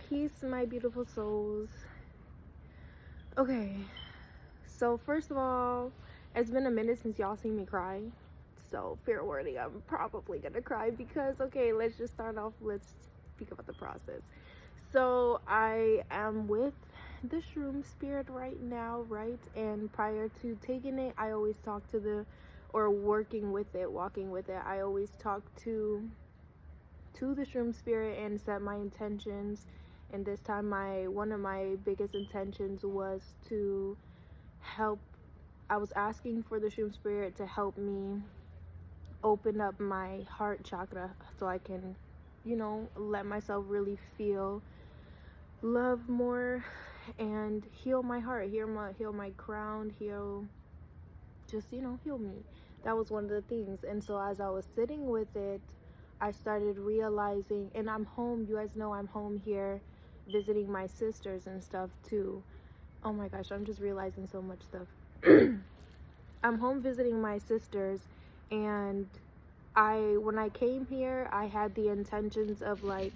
Peace, my beautiful souls. Okay, so first of all, it's been a minute since y'all seen me cry. So fair warning, I'm probably gonna cry because, okay, let's just start off. Let's speak about the process. So I am with the shroom spirit right now, right? And prior to taking it, I always talk to walking with it, I always talk to the shroom spirit and set my intentions. And this time, one of my biggest intentions was to help. I was asking for the shroom spirit to help me open up my heart chakra so I can, let myself really feel love more and heal my heart, heal my crown, heal me. That was one of the things. And so as I was sitting with it, I started realizing, and I'm home, you guys know I'm home here visiting my sisters and stuff too. Oh my gosh, I'm just realizing so much stuff. I'm home visiting my sisters, and when I came here, I had the intentions of, like,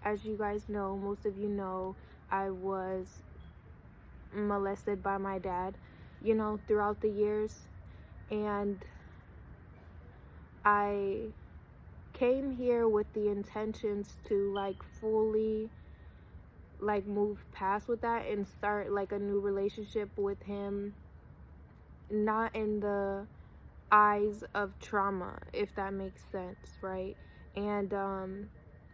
as you guys know, most of you know, I was molested by my dad, throughout the years. And I came here with the intentions to, like, fully, like, move past with that and start, like, a new relationship with him, not in the eyes of trauma, if that makes sense, right? And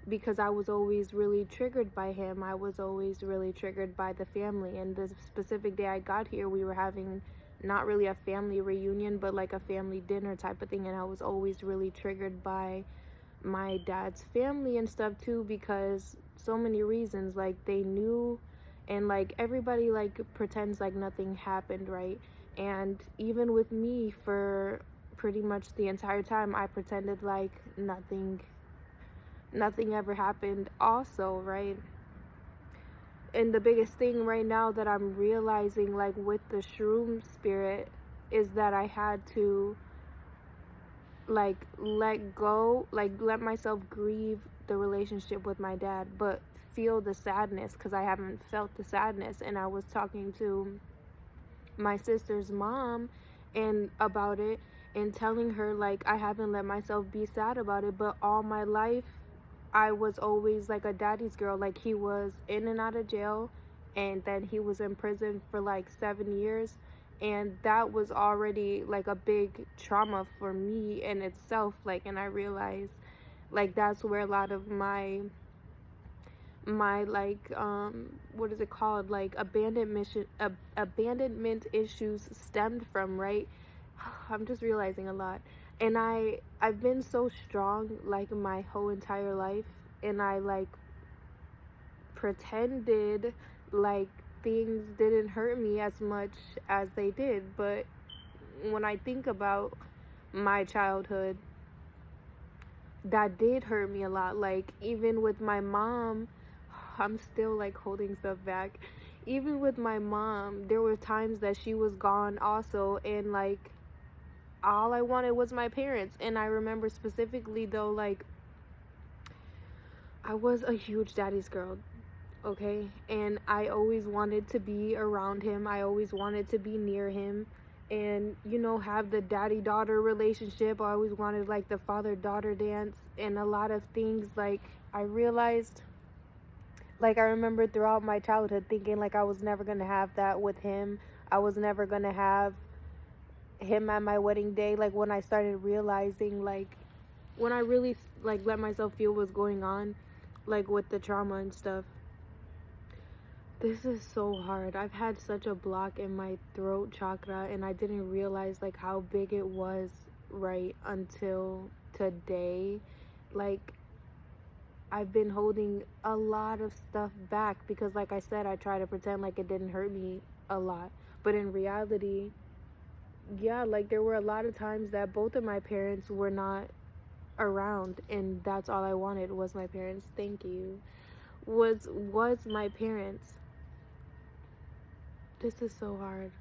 because I was always really triggered by him, I was always really triggered by the family. And the specific day I got here, we were having not really a family reunion, but like a family dinner type of thing, and I was always really triggered by my dad's family and stuff too, because so many reasons. Like, they knew, and like everybody like pretends like nothing happened, right? And even with me, for pretty much the entire time, I pretended like nothing ever happened also, right? And the biggest thing right now that I'm realizing, like, with the shroom spirit, is that I had to, like, let go, like, let myself grieve the relationship with my dad, but feel the sadness, because I haven't felt the sadness. And I was talking to my sister's mom and about it, and telling her, like, I haven't let myself be sad about it, but all my life I was always like a daddy's girl. Like, he was in and out of jail, and then he was in prison for like 7 years, and that was already like a big trauma for me in itself. Like, and I realized, like, that's where a lot of my like what is it called, like abandonment issues stemmed from, right? I'm just realizing a lot. And I've been so strong, like, my whole entire life, and I like pretended like things didn't hurt me as much as they did. But when I think about my childhood, that did hurt me a lot. Like, even with my mom, I'm still like holding stuff back. Even with my mom, there were times that she was gone also, and like all I wanted was my parents. And I remember specifically though, like, I was a huge daddy's girl, okay? And I always wanted to be around him. I always wanted to be near him and, have the daddy-daughter relationship. I always wanted, like, the father-daughter dance and a lot of things. Like, I realized, like, I remember throughout my childhood thinking, like, I was never going to have that with him. I was never going to have him at my wedding day. Like, when I started realizing, like, when I really, like, let myself feel what's going on, like, with the trauma and stuff. This is so hard. I've had such a block in my throat chakra, and I didn't realize, like, how big it was right until today. Like, I've been holding a lot of stuff back because, like I said, I try to pretend like it didn't hurt me a lot. But in reality, yeah, like, there were a lot of times that both of my parents were not around, and that's all I wanted was my parents. Thank you. Was my parents. This is so hard.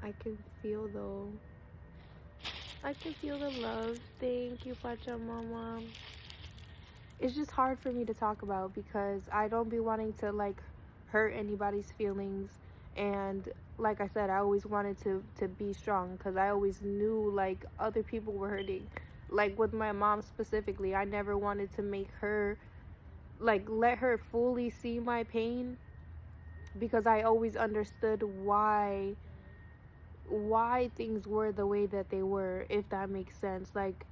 I can feel, though, I can feel the love. Thank you, Pachamama. It's just hard for me to talk about because I don't be wanting to like hurt anybody's feelings, and like I said, I always wanted to be strong because I always knew like other people were hurting. Like with my mom specifically, I never wanted to make her like let her fully see my pain because I always understood why things were the way that they were, if that makes sense. Like,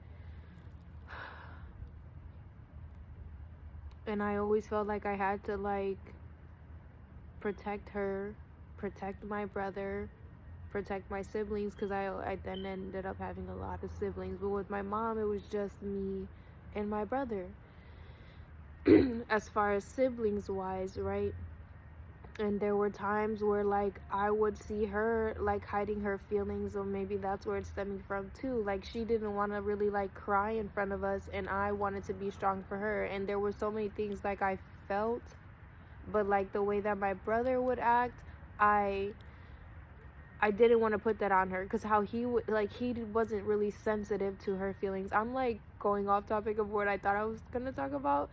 and I always felt like I had to like protect her, protect my brother, protect my siblings, because I then ended up having a lot of siblings. But with my mom, it was just me and my brother. As far as siblings wise, right? And there were times where like I would see her like hiding her feelings, or maybe that's where it's stemming from too. Like she didn't want to really like cry in front of us, and I wanted to be strong for her. And there were so many things like I felt, but like the way that my brother would act, I didn't want to put that on her, because how he would like, he wasn't really sensitive to her feelings. I'm like going off topic of what I thought I was gonna talk about.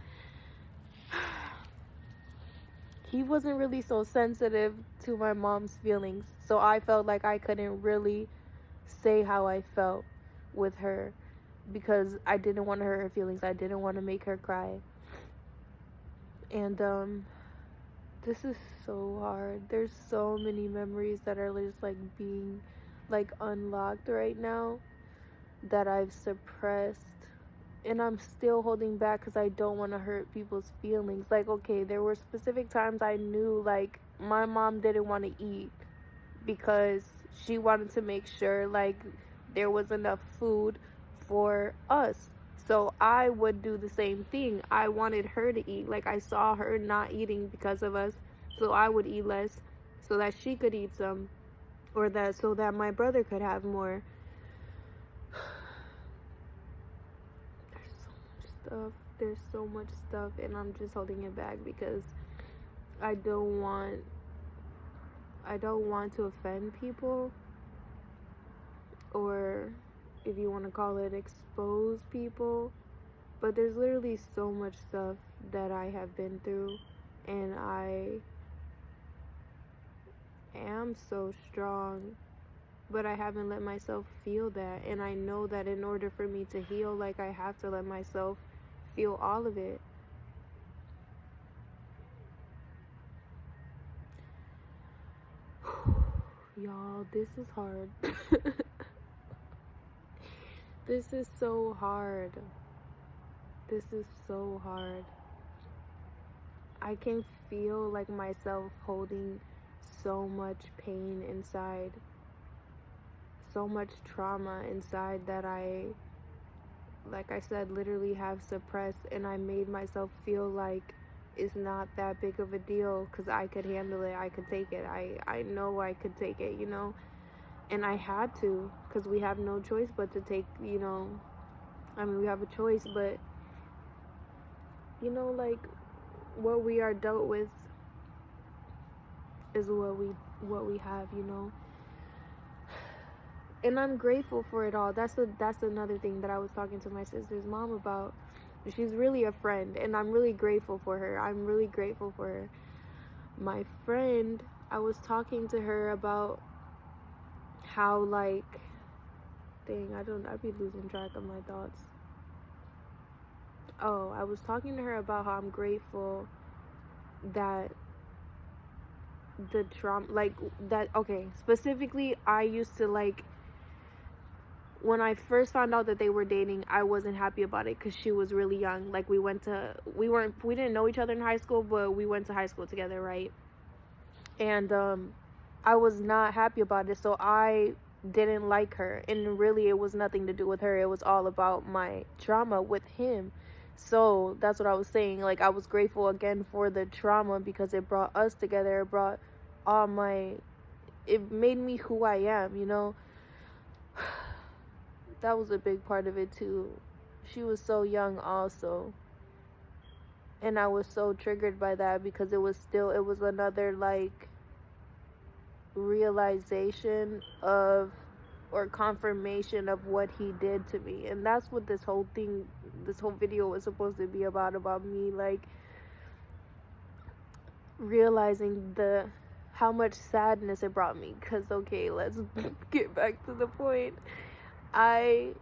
He wasn't really so sensitive to my mom's feelings, so I felt like I couldn't really say how I felt with her because I didn't want to hurt her feelings. I didn't want to make her cry. And this is so hard. There's so many memories that are just like being like unlocked right now that I've suppressed, and I'm still holding back because I don't want to hurt people's feelings. Like, okay, there were specific times I knew like my mom didn't want to eat because she wanted to make sure like there was enough food for us. So I would do the same thing. I wanted her to eat. Like I saw her not eating because of us, so I would eat less so that she could eat some, or that so that my brother could have more. There's so much stuff, and I'm just holding it back because I don't want to offend people, or if you want to call it expose people. But there's literally so much stuff that I have been through, and I am so strong, but I haven't let myself feel that. And I know that in order for me to heal, like I have to let myself feel all of it. Y'all, this is hard. This is so hard. This is so hard. I can feel like myself holding so much pain inside, so much trauma inside that like I said, literally have suppressed, and I made myself feel like it's not that big of a deal because I could handle it, I could take it, I know I could take it, you know, and I had to, because we have no choice but to take, you know, I mean, we have a choice, but, you know, like, what we are dealt with is what we have, you know. And I'm grateful for it all. That's another thing that I was talking to my sister's mom about. She's really a friend, and I'm really grateful for her. I'm really grateful for her. My friend, I was talking to her about how, like, dang, I'd be losing track of my thoughts. Oh, I was talking to her about how I'm grateful that the trauma, like, that, okay, specifically, I used to, like, when I first found out that they were dating, I wasn't happy about it because she was really young. Like, we didn't know each other in high school, but we went to high school together, right? And I was not happy about it, so I didn't like her. And really, it was nothing to do with her. It was all about my trauma with him. So that's what I was saying. Like, I was grateful again for the trauma because it brought us together. It made me who I am, you know. That was a big part of it too. She was so young also, and I was so triggered by that because it was another like realization of, or confirmation of what he did to me. And that's what this whole video was supposed to be about me, like, realizing how much sadness it brought me. Because, okay, let's get back to the point. I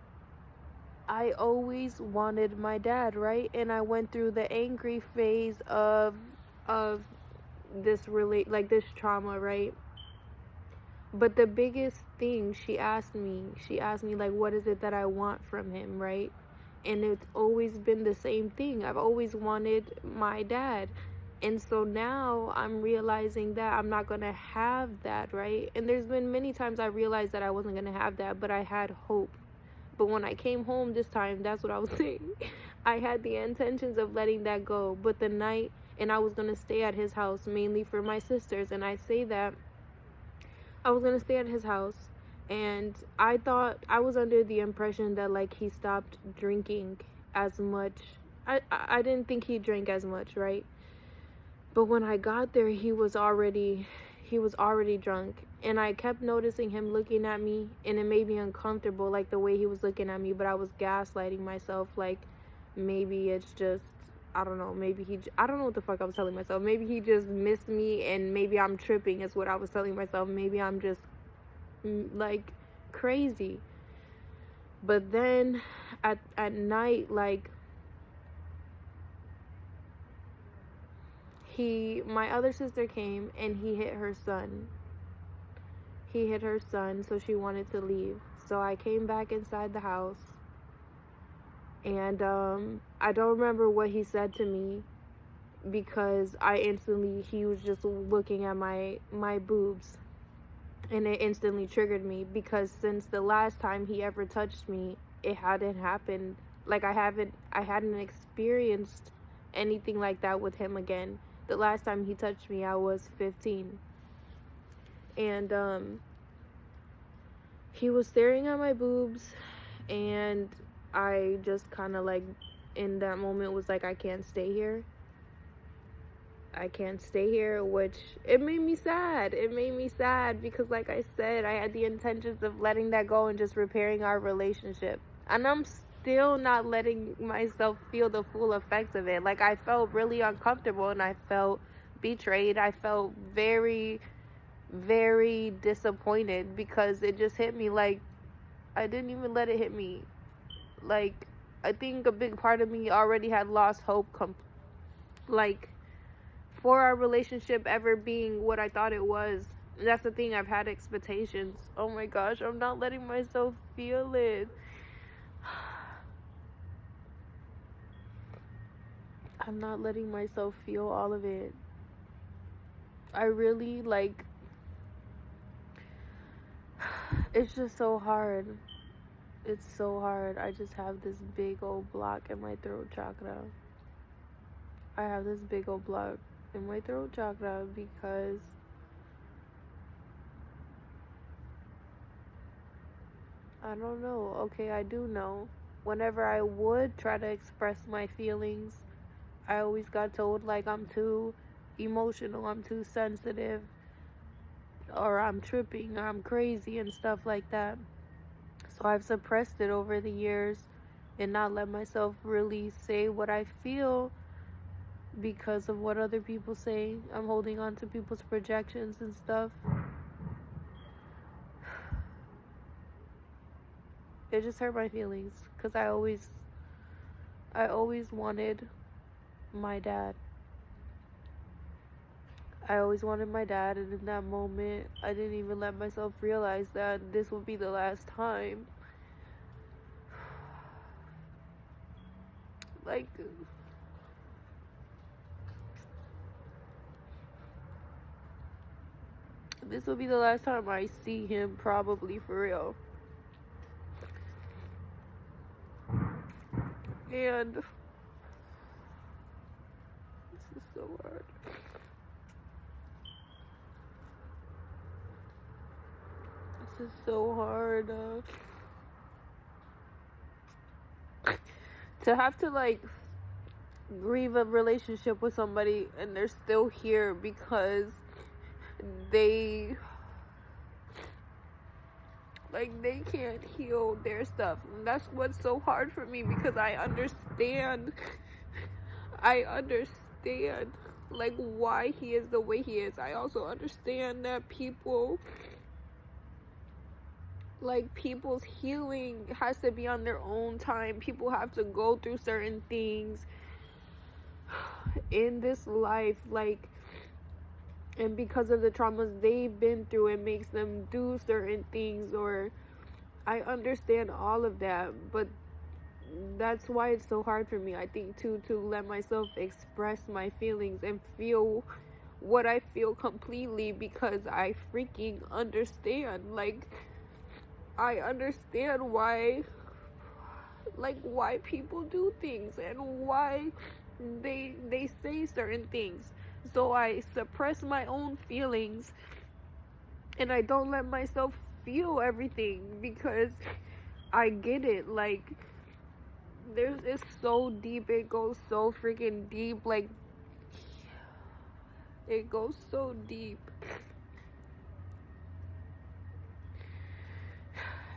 always wanted my dad, right? And I went through the angry phase of this this trauma, right? But the biggest thing she asked me like, what is it that I want from him, right? And it's always been the same thing. I've always wanted my dad. And so now I'm realizing that I'm not going to have that, right? And there's been many times I realized that I wasn't going to have that, but I had hope. But when I came home this time, that's what I was saying. I had the intentions of letting that go. But the night, and I was going to stay at his house, mainly for my sisters. And I say that I was going to stay at his house. And I thought, I was under the impression that, like, he stopped drinking as much. I didn't think he drank as much, right? But when I got there, he was already drunk. And I kept noticing him looking at me, and it made me uncomfortable, like the way he was looking at me. But I was gaslighting myself, like, maybe it's just, I don't know, I don't know what the fuck I was telling myself. Maybe he just missed me, and maybe I'm tripping is what I was telling myself. Maybe I'm just, like, crazy. But then, at night, like, my other sister came, and he hit her son. He hit her son, so she wanted to leave. So I came back inside the house. And I don't remember what he said to me, because he was just looking at my boobs, and it instantly triggered me, because since the last time he ever touched me, it hadn't happened. Like, I hadn't experienced anything like that with him again. The last time he touched me, I was 15. And he was staring at my boobs, and I just kind of, like, in that moment was like, I can't stay here. Which, it made me sad. Because, like I said, I had the intentions of letting that go and just repairing our relationship. And I'm still not letting myself feel the full effects of it. Like, I felt really uncomfortable, and I felt betrayed. I felt very, very disappointed, because it just hit me like I didn't even let it hit me. Like, I think a big part of me already had lost hope, like, for our relationship ever being what I thought it was. That's the thing, I've had expectations. Oh my gosh, I'm not letting myself feel it. I'm not letting myself feel all of it. I really, like, it's just so hard. It's so hard. I just have this big old block in my throat chakra. I have this big old block in my throat chakra because I don't know. Okay, I do know. Whenever I would try to express my feelings, I always got told, like, I'm too emotional, I'm too sensitive, or I'm tripping, or I'm crazy, and stuff like that. So I've suppressed it over the years and not let myself really say what I feel because of what other people say. I'm holding on to people's projections and stuff. It just hurt my feelings because I always wanted my dad. I always wanted my dad, and in that moment, I didn't even let myself realize that this would be the last time. Like, this will be the last time I see him, probably, for real. And this is so hard. This is so hard. To have to, like, grieve a relationship with somebody and they're still here because they Like, they can't heal their stuff. And that's what's so hard for me, because I understand, like, why he is the way he is. I also understand that people's healing has to be on their own time. People have to go through certain things in this life, like, and because of the traumas they've been through, it makes them do certain things, or I understand all of that, but that's why it's so hard for me, I think, to let myself express my feelings and feel what I feel completely, because I freaking understand. Like, I understand why people do things and why they say certain things. So I suppress my own feelings and I don't let myself feel everything, because I get it. Like, it's so deep, it goes so freaking deep, like, it goes so deep.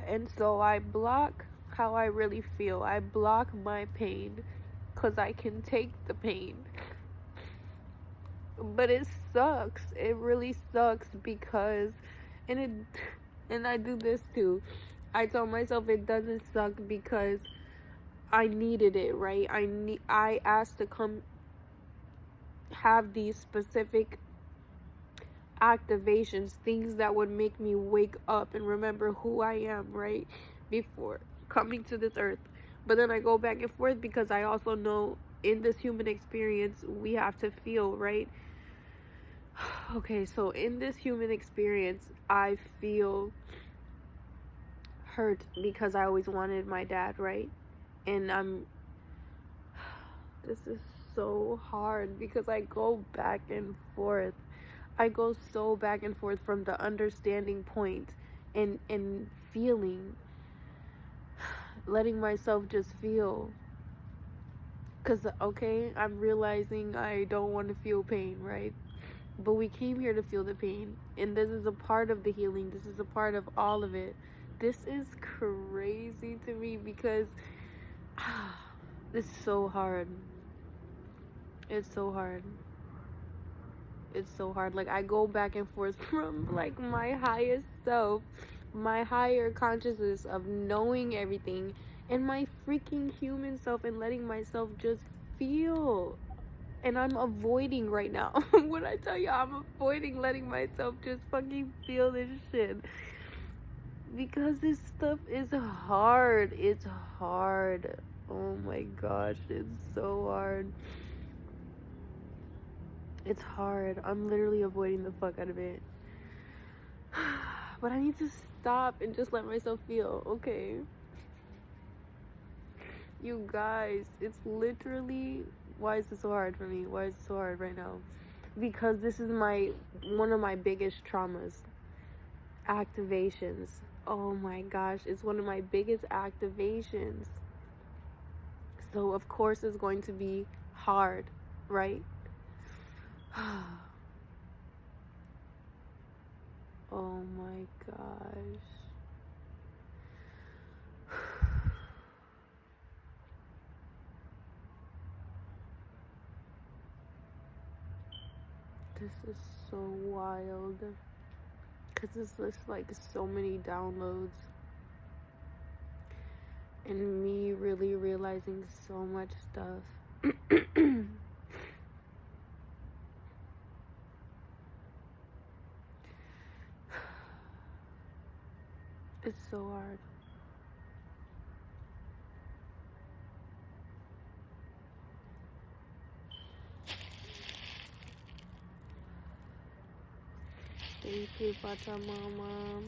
And so I block how I really feel. I block my pain because I can take the pain. But it sucks. It really sucks, because and I do this too. I tell myself it doesn't suck because I needed it, right? I asked to come have these specific activations, things that would make me wake up and remember who I am, right? Before coming to this earth. But then I go back and forth, because I also know in this human experience we have to feel, right? Okay, so in this human experience I feel hurt because I always wanted my dad, right? And this is so hard, because I go back and forth. I go so back and forth from the understanding point and feeling, letting myself just feel. Because, okay, I'm realizing I don't want to feel pain, right? But we came here to feel the pain, and this is a part of the healing. This is a part of all of it. This is crazy to me, because it's so hard. It's so hard. It's so hard. Like, I go back and forth from, like, my highest self, my higher consciousness of knowing everything, and my freaking human self, and letting myself just feel. And I'm avoiding right now. When I tell you, I'm avoiding letting myself just fucking feel this shit, because this stuff is hard. It's hard. Oh my gosh, it's so hard. It's hard. I'm literally avoiding the fuck out of it. But I need to stop and just let myself feel, okay? You guys, it's literally, why is this so hard for me? Why is it so hard right now? Because this is one of my biggest traumas. Activations. Oh my gosh, it's one of my biggest activations. So of course it's going to be hard, right? Oh my gosh. This is so wild. Because it's just like so many downloads. And me really realizing so much stuff. It's so hard. Thank you, Pachamama.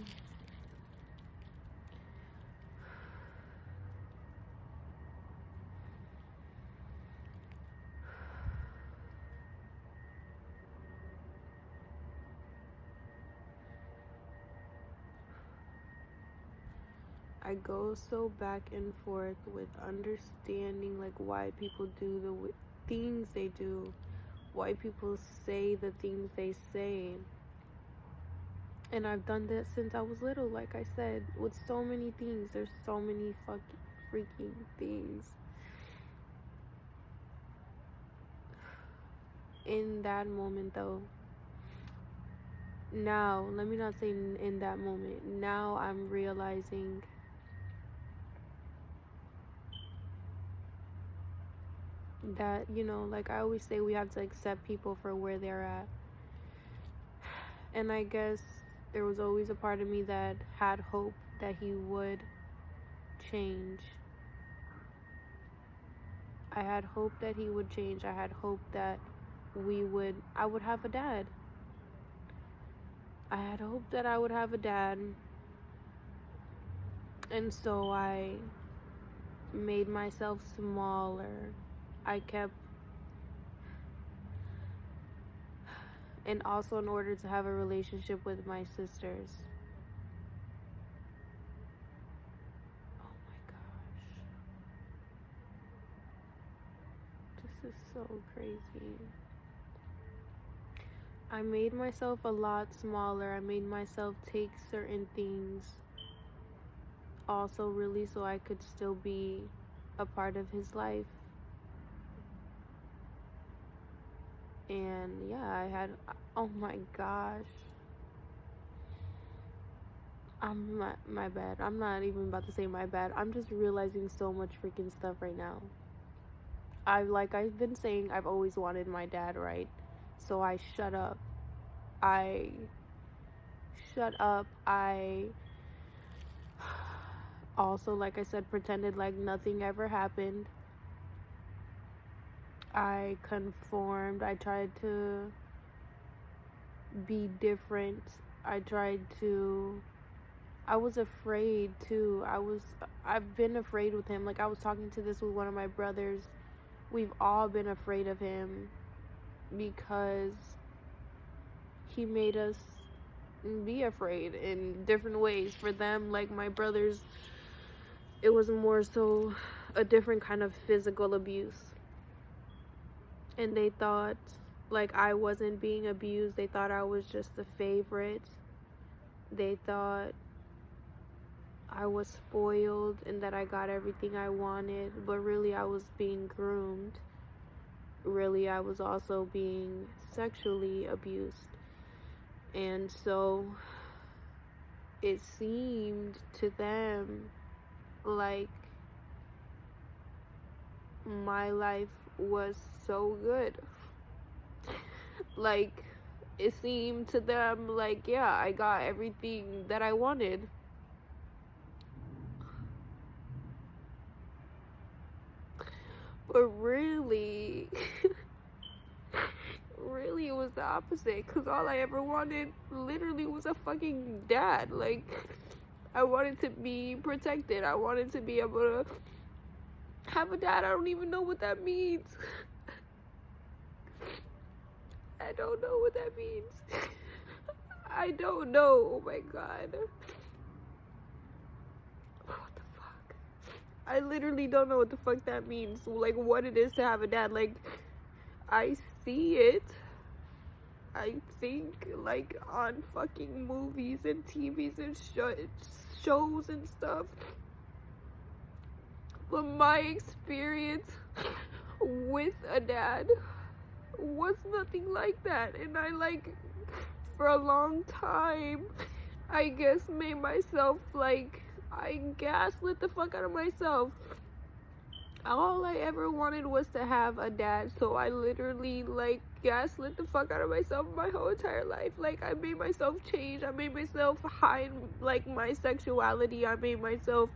I go so back and forth with understanding, like, why people do the things they do, why people say the things they say. And I've done that since I was little, like I said, with so many things. There's so many fucking freaking things. In that moment, though, now, let me not say in that moment, now I'm realizing that, you know, like I always say, we have to accept people for where they're at. And I guess there was always a part of me that had hope that he would change. I had hope that he would change. I had hope that I would have a dad. I had hope that I would have a dad. And so I made myself smaller. And also in order to have a relationship with my sisters. Oh my gosh. This is so crazy. I made myself a lot smaller. I made myself take certain things also really so I could still be a part of his life. And yeah, oh my gosh. My bad. I'm not even about to say my bad. I'm just realizing so much freaking stuff right now. I've been saying, I've always wanted my dad, right? So I shut up. I also, like I said, pretended like nothing ever happened. I conformed. I tried to be different. I was afraid too. I've been afraid with him. Like I was talking to this with one of my brothers. We've all been afraid of him because he made us be afraid in different ways. For them, like my brothers, it was more so a different kind of physical abuse. And they thought, like, I wasn't being abused. They thought I was just a favorite. They thought I was spoiled and that I got everything I wanted. But really, I was being groomed. Really, I was also being sexually abused. And so, it seemed to them like my life was so good. Like, it seemed to them like, yeah, I got everything that I wanted. But really, really it was the opposite. Because all I ever wanted literally was a fucking dad. Like, I wanted to be protected. I wanted to be able to have a dad. I don't even know what that means. I don't know what that means. I don't know. Oh my god. What the fuck? I literally don't know what the fuck that means. Like, what it is to have a dad. Like, I see it, I think, like, on fucking movies and TVs and shows and stuff. But my experience with a dad was nothing like that. And I, like, for a long time, I guess made myself, like, I gaslit the fuck out of myself. All I ever wanted was to have a dad, so I literally, like, gaslit the fuck out of myself my whole entire life. Like, I made myself change. I made myself hide, like, my sexuality. I made myself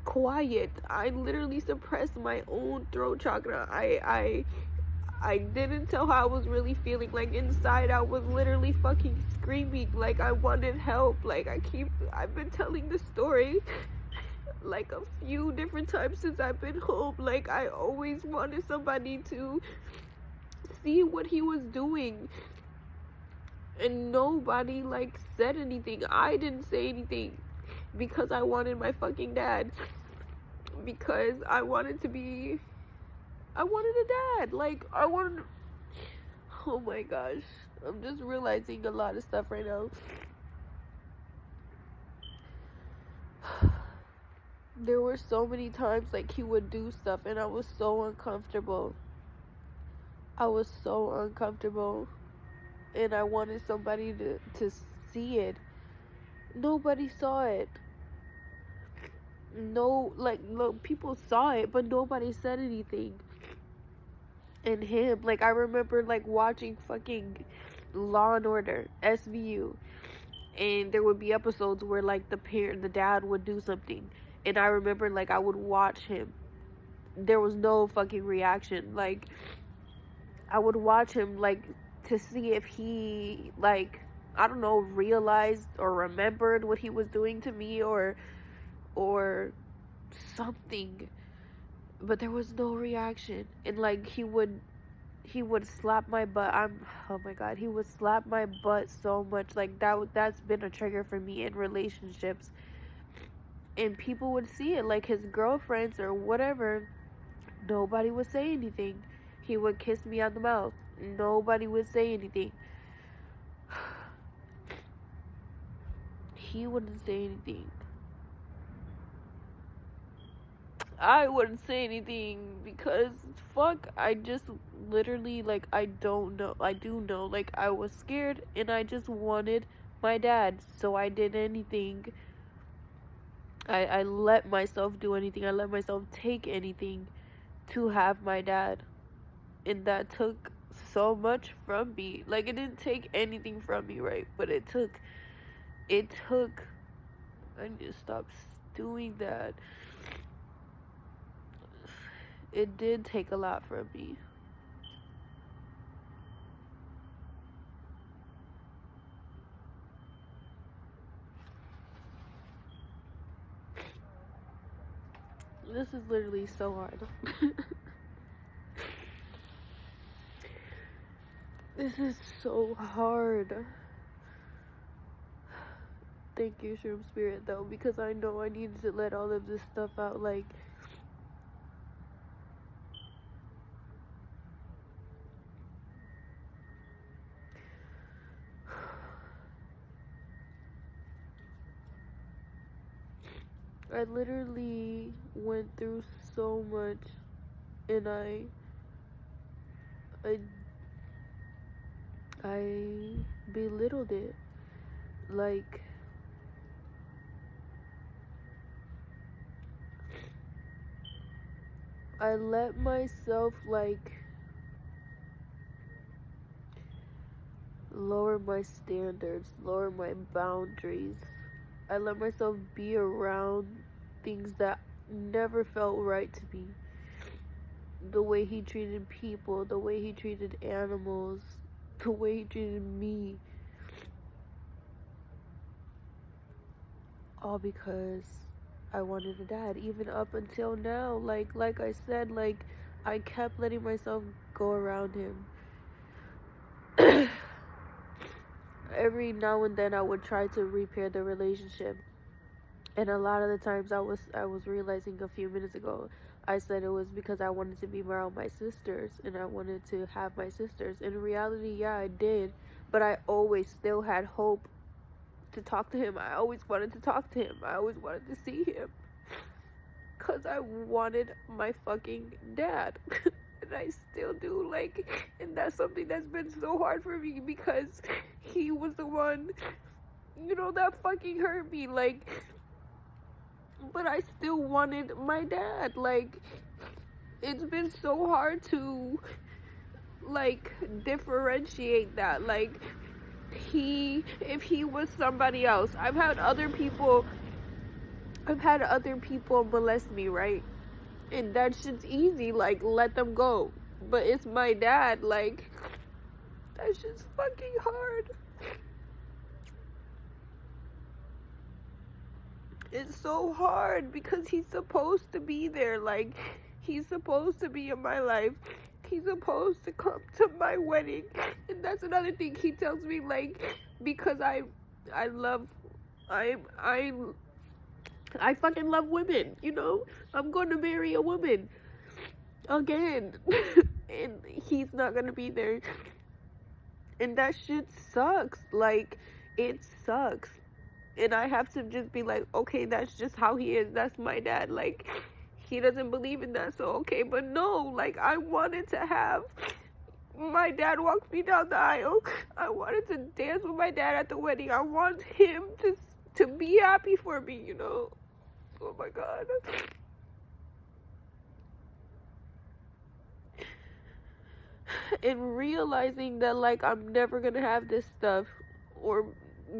quiet. I literally suppressed my own throat chakra. I didn't tell how I was really feeling. Like, inside I was literally fucking screaming. Like, I wanted help. Like, I've been telling the story like a few different times since I've been home. Like, I always wanted somebody to see what he was doing. And nobody, like, said anything. I didn't say anything because I wanted my fucking dad. Because I wanted a dad. Like, oh my gosh. I'm just realizing a lot of stuff right now. There were so many times like he would do stuff and I was so uncomfortable. I was so uncomfortable and I wanted somebody to see it. Nobody saw it. No, like, look, people saw it, but nobody said anything. And him, like, I remember, like, watching fucking Law and Order, SVU, and there would be episodes where, like, the dad would do something, and I remember, like, I would watch him. There was no fucking reaction. Like, I would watch him, like, to see if he, like, I don't know, realized or remembered what he was doing to me or something, but there was no reaction. And like he would slap my butt. Oh my god, he would slap my butt so much. Like that's been a trigger for me in relationships, and people would see it, like his girlfriends or whatever. Nobody would say anything. He would kiss me on the mouth. Nobody would say anything. He wouldn't say anything. I wouldn't say anything because fuck, I just literally, like, I don't know. I do know, like, I was scared and I just wanted my dad, so I did anything. I let myself do anything. I let myself take anything to have my dad, and that took so much from me. Like, it didn't take anything from me, right? But it took I need to stop doing that. It did take a lot from me. This is literally so hard. This is so hard. Thank you, Shroom Spirit, though, because I know I needed to let all of this stuff out. Like, I literally went through so much, and I belittled it. Like, I let myself, like, lower my standards, lower my boundaries. I let myself be around things that never felt right to me. The way he treated people, the way he treated animals, the way he treated me. All because I wanted a dad. Even up until now, like I said, like, I kept letting myself go around him. Every now and then I would try to repair the relationship, and a lot of the times I was realizing a few minutes ago, I said it was because I wanted to be around my sisters and I wanted to have my sisters. In reality, yeah, I did, but I always still had hope to talk to him. I always wanted to talk to him. I always wanted to see him, because I wanted my fucking dad. And I still do, like, and that's something that's been so hard for me, because he was the one, you know, that fucking hurt me, like, but I still wanted my dad. Like, it's been so hard to, like, differentiate that. Like, if he was somebody else, I've had other people molest me, right? And that shit's easy, like, let them go. But it's my dad, like, that shit's fucking hard. It's so hard because he's supposed to be there. Like, he's supposed to be in my life. He's supposed to come to my wedding. And that's another thing he tells me, like, because I fucking love women, you know? I'm going to marry a woman again. And he's not going to be there. And that shit sucks. Like, it sucks. And I have to just be like, okay, that's just how he is. That's my dad. Like, he doesn't believe in that, so okay. But no, like, I wanted to have my dad walk me down the aisle. I wanted to dance with my dad at the wedding. I want him to be happy for me, you know? Oh my God. And realizing that, like, I'm never gonna have this stuff or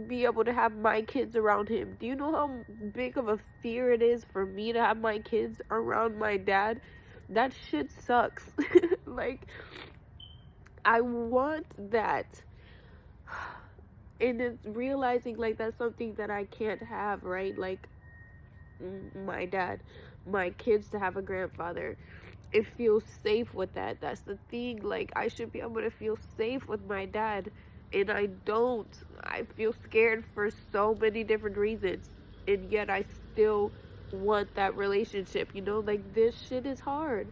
be able to have my kids around him. Do you know how big of a fear it is for me to have my kids around my dad? That shit sucks. Like, I want that. And it's realizing, like, that's something that I can't have, right? Like, my dad, my kids to have a grandfather. It feels safe with that. That's the thing. Like, I should be able to feel safe with my dad, and I don't. I feel scared for so many different reasons, and yet I still want that relationship, you know? Like, this shit is hard,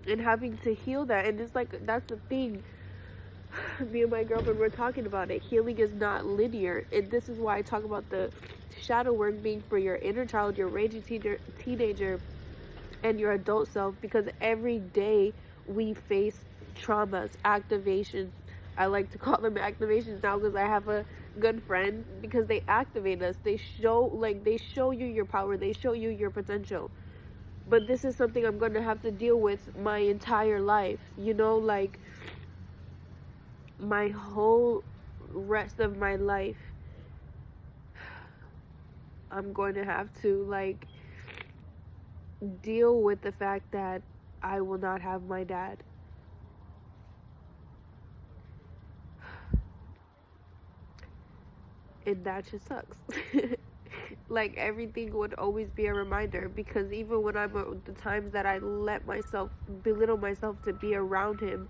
and having to heal that. And it's like, that's the thing. Me and my girlfriend were talking about it. Healing is not linear, and this is why I talk about the shadow work being for your inner child, your raging teenager, and your adult self, because every day we face traumas, activations. I like to call them activations now because I have a good friend, because they activate us. They show you your power, they show you your potential. But this is something I'm going to have to deal with my entire life, you know? Like, my whole rest of my life, I'm going to have to, like, deal with the fact that I will not have my dad. And that just sucks. Like, everything would always be a reminder, because even when the times that I let myself belittle myself to be around him,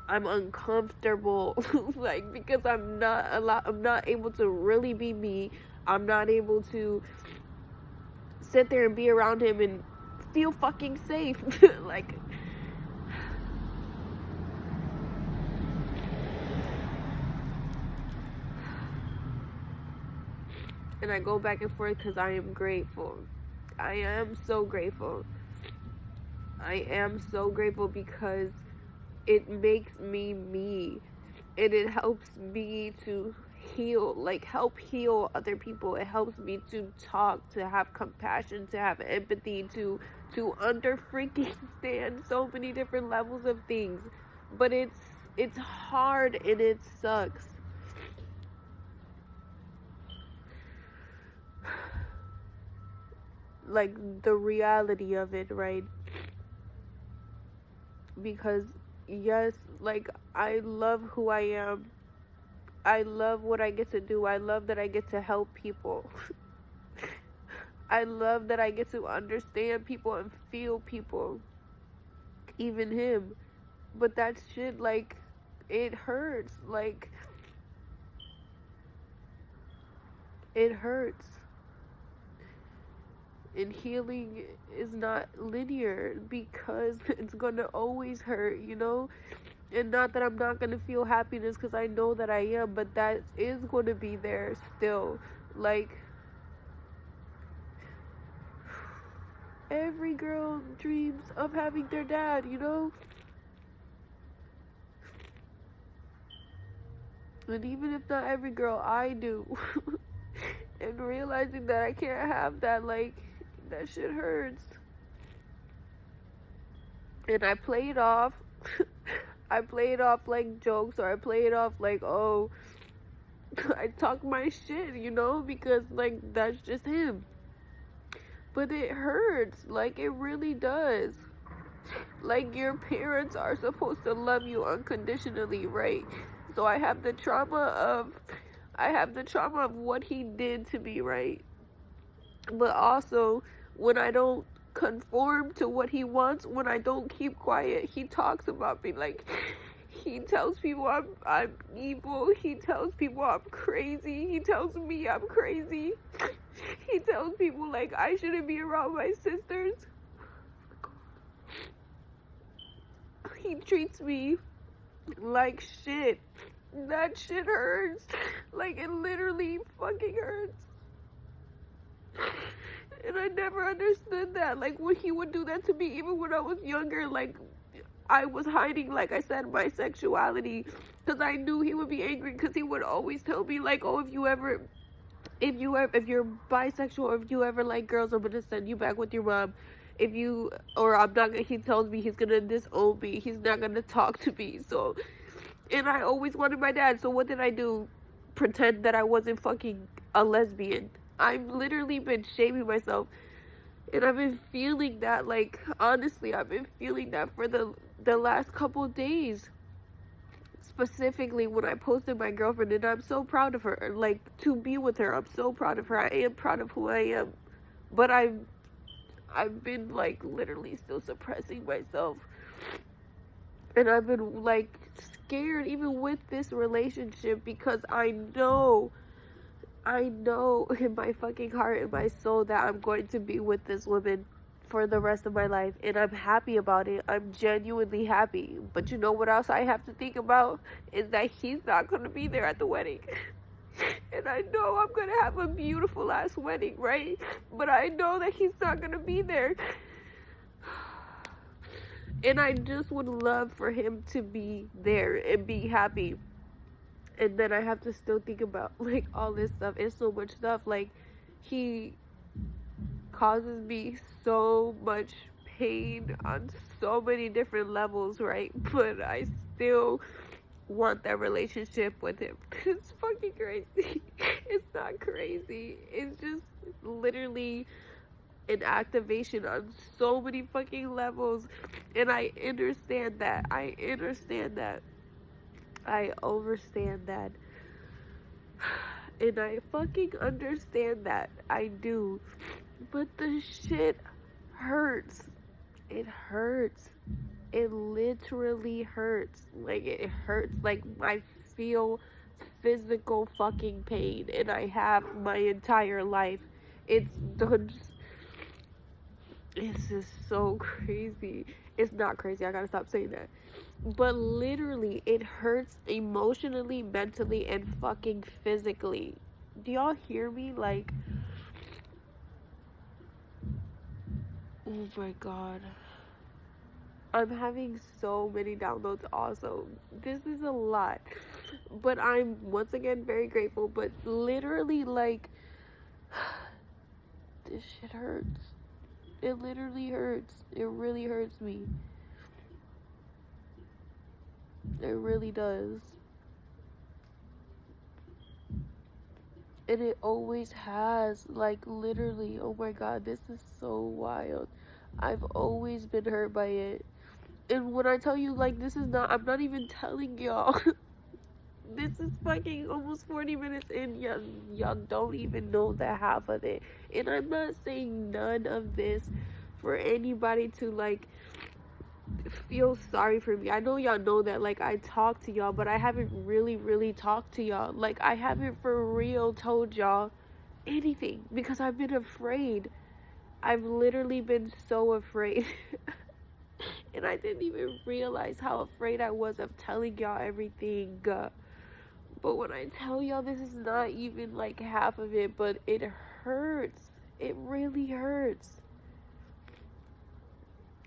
I'm uncomfortable. Like, because I'm not able to really be me. I'm not able to sit there and be around him and feel fucking safe. Like, and I go back and forth because I am grateful. I am so grateful. I am so grateful because it makes me me, and it helps me to heal, like, help heal other people. It helps me to talk, to have compassion, to have empathy, to under freaking stand so many different levels of things. But it's hard, and it sucks. Like, the reality of it, right? Because yes, like, I love who I am. I love what I get to do. I love that I get to help people. I love that I get to understand people and feel people. Even him. But that shit, like, it hurts. Like, it hurts. And healing is not linear, because it's gonna always hurt, you know? And not that I'm not gonna feel happiness, because I know that I am, but that is gonna be there still. Like, every girl dreams of having their dad, you know? And even if not every girl, I do. And realizing that I can't have that, like, that shit hurts. And I play it off. I play it off like jokes, or I play it off like, oh, I talk my shit, you know, because, like, that's just him. But it hurts. Like, it really does. Like, your parents are supposed to love you unconditionally, right? So I have the trauma of what he did to me, right? But also, when I don't conform to what he wants, when I don't keep quiet, he talks about me. Like, he tells people I'm evil. He tells people I'm crazy. He tells me I'm crazy. He tells people, like, I shouldn't be around my sisters. He treats me Like, shit. That shit hurts. Like, it literally fucking hurts. And I never understood that. Like, when he would do that to me, even when I was younger, like, I was hiding, like I said, my sexuality, because I knew he would be angry, because he would always tell me, like, oh, if you're bisexual, or if you ever like girls, I'm gonna send you back with your mom. He tells me he's gonna disown me, he's not gonna talk to me. So, and I always wanted my dad, so what did I do? Pretend that I wasn't fucking a lesbian. I've literally been shaming myself, and I've been feeling that, like, honestly, I've been feeling that for the last couple of days. Specifically when I posted my girlfriend, and I'm so proud of her, like, to be with her. I'm so proud of her. I am proud of who I am. But I've been, like, literally still suppressing myself. And I've been, like, scared even with this relationship, because I know in my fucking heart and my soul that I'm going to be with this woman for the rest of my life, and I'm happy about it. I'm genuinely happy. But you know what else I have to think about? Is that he's not going to be there at the wedding. And I know I'm going to have a beautiful ass wedding, right? But I know that he's not going to be there. And I just would love for him to be there and be happy. And then I have to still think about, like, all this stuff. It's so much stuff. Like, he causes me so much pain on so many different levels, right? But I still want that relationship with him. It's fucking crazy. It's not crazy. It's just literally an activation on so many fucking levels. And I understand that. I understand that. I overstand that. And I fucking understand that. I do. But the shit hurts. It hurts. It literally hurts. Like, it hurts. Like, I feel physical fucking pain. And I have my entire life. It's done. It's just so crazy. It's not crazy. I gotta stop saying that. But literally, it hurts emotionally, mentally, and fucking physically. Do y'all hear me? Like, oh my god. I'm having so many downloads also. This is a lot. But I'm, once again, very grateful. But literally, like, this shit hurts. It literally hurts. It really hurts me. It really does. And it always has. Like, literally. Oh my god, this is so wild. I've always been hurt by it. And when I tell you, like, this is not, I'm not even telling y'all. This is fucking almost 40 minutes in. Y'all don't even know the half of it. And I'm not saying none of this for anybody to, like, feel sorry for me. I know y'all know that, like, I talk to y'all, but I haven't really talked to y'all. Like, I haven't for real told y'all anything because I've been afraid. I've literally been so afraid. And I didn't even realize how afraid I was of telling y'all everything. But when I tell y'all, this is not even like half of it, but it hurts. It really hurts.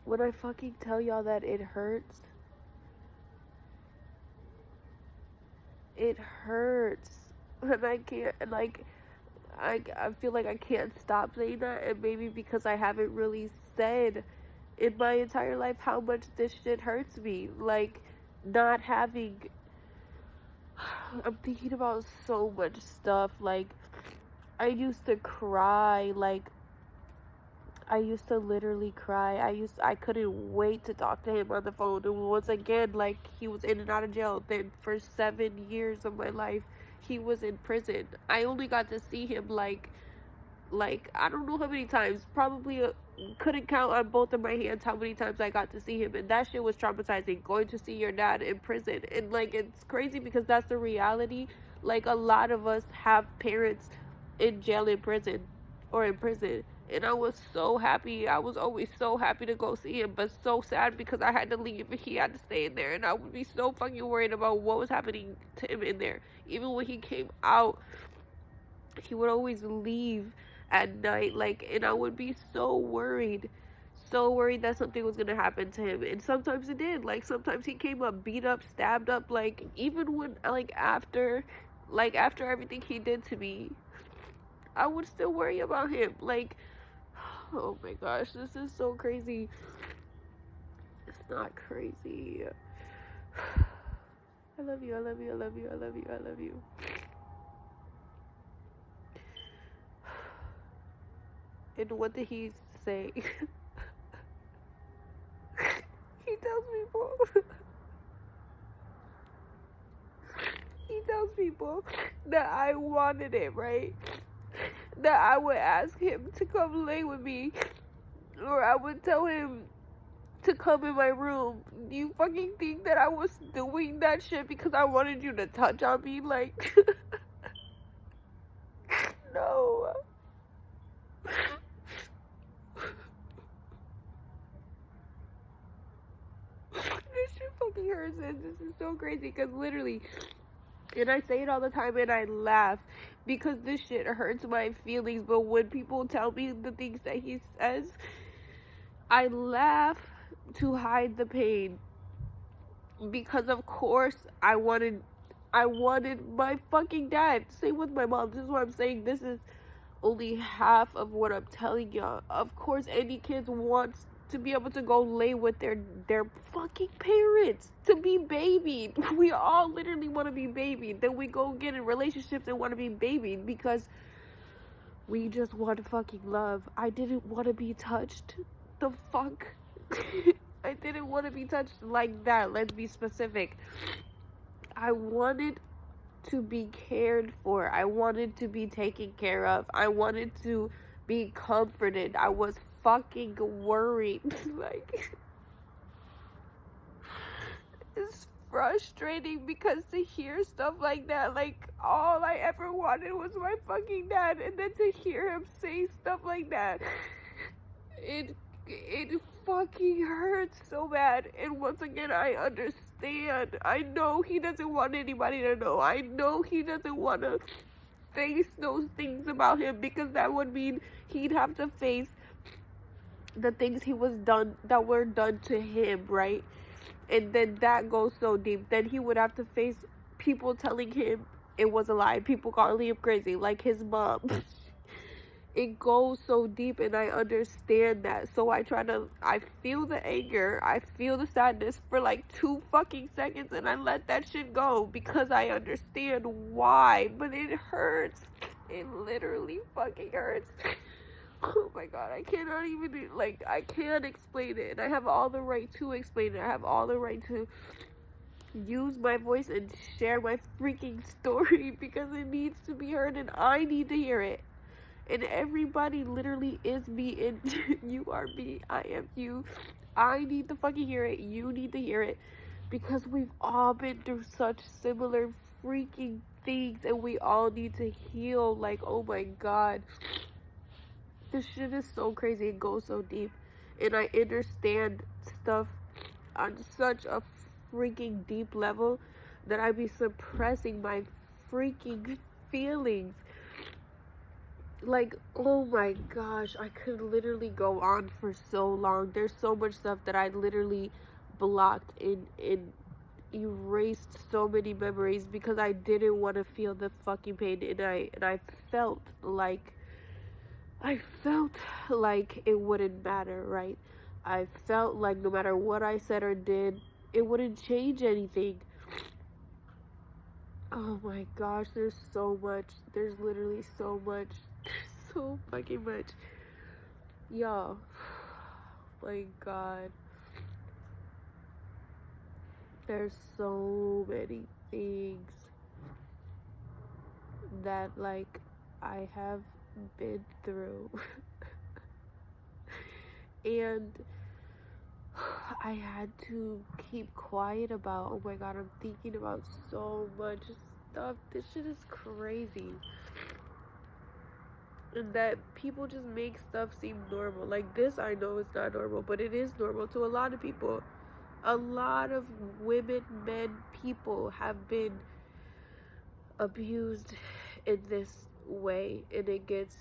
When I fucking tell y'all that it hurts, it hurts. And I can't, like, I feel like I can't stop saying that. And maybe because I haven't really said in my entire life how much this shit hurts me. Like, not having, I'm thinking about so much stuff. Like, I used to cry. Like, I used to literally cry. I couldn't wait to talk to him on the phone. And once again, like, he was in and out of jail. Then for 7 years of my life, he was in prison. I only got to see him like I don't know how many times. Probably couldn't count on both of my hands how many times I got to see him. And that shit was traumatizing, going to see your dad in prison. And, like, it's crazy because that's the reality. Like, a lot of us have parents in jail, in prison, or in prison. And I was so happy. I was always so happy to go see him, but so sad because I had to leave and he had to stay in there. And I would be so fucking worried about what was happening to him in there. Even when he came out, he would always leave at night, like, and I would be so worried that something was gonna happen to him. And sometimes it did. Like, sometimes he came up beat up, stabbed up, like, even when, like, after everything he did to me, I would still worry about him. Like, oh my gosh, this is so crazy. It's not crazy. I love you, I love you, I love you, I love you, I love you. And what did he say? He tells people that I wanted it, right? That I would ask him to come lay with me, or I would tell him to come in my room. Do you fucking think that I was doing that shit because I wanted you to touch on me? Like, no. This shit fucking hurts, and this is so crazy because literally, and I say it all the time and I laugh because this shit hurts my feelings, but when people tell me the things that he says, I laugh to hide the pain, because of course I wanted my fucking dad. Same with my mom. This is what I'm saying. This is only half of what I'm telling y'all. Of course any kids wants to be able to go lay with their fucking parents, to be babied. We all literally want to be babied. Then we go get in relationships and want to be babied because we just want fucking love. I didn't want to be touched. The fuck? I didn't want to be touched like that. Let's be specific. I wanted to be cared for. I wanted to be taken care of. I wanted to be comforted. I was fucking worried. Like, it's frustrating because to hear stuff like that, like, all I ever wanted was my fucking dad, and then to hear him say stuff like that, it fucking hurts so bad. And once again, I understand. I know he doesn't want anybody to know. I know he doesn't want to face those things about him, because that would mean he'd have to face the things that were done to him, right? And then that goes so deep. Then he would have to face people telling him it was a lie, people calling him crazy, like his mom. It goes so deep, and I understand that. So I feel the anger, I feel the sadness for like 2 fucking seconds, and I let that shit go because I understand why. But it hurts. It literally fucking hurts. Oh my god, I cannot even, like, I can't explain it. And I have all the right to explain it. I have all the right to use my voice and share my freaking story because it needs to be heard, and I need to hear it. And everybody literally is me, and you are me, I am you. I need to fucking hear it. You need to hear it, because we've all been through such similar freaking things, and we all need to heal. Like, oh my god. This shit is so crazy. It goes so deep. And I understand stuff on such a freaking deep level that I be suppressing my freaking feelings. Like, oh my gosh, I could literally go on for so long. There's so much stuff that I literally blocked and erased so many memories because I didn't want to feel the fucking pain. And I felt like it wouldn't matter, right? I felt like no matter what I said or did, it wouldn't change anything. Oh my gosh, there's so much. There's literally so much. So fucking much. Y'all. My god. There's so many things that, like, I have been through. And I had to keep quiet about. Oh my god, I'm thinking about so much stuff. This shit is crazy. And that people just make stuff seem normal. Like this, I know it's not normal, but it is normal to a lot of people. A lot of women, men, people have been abused in this way, and it gets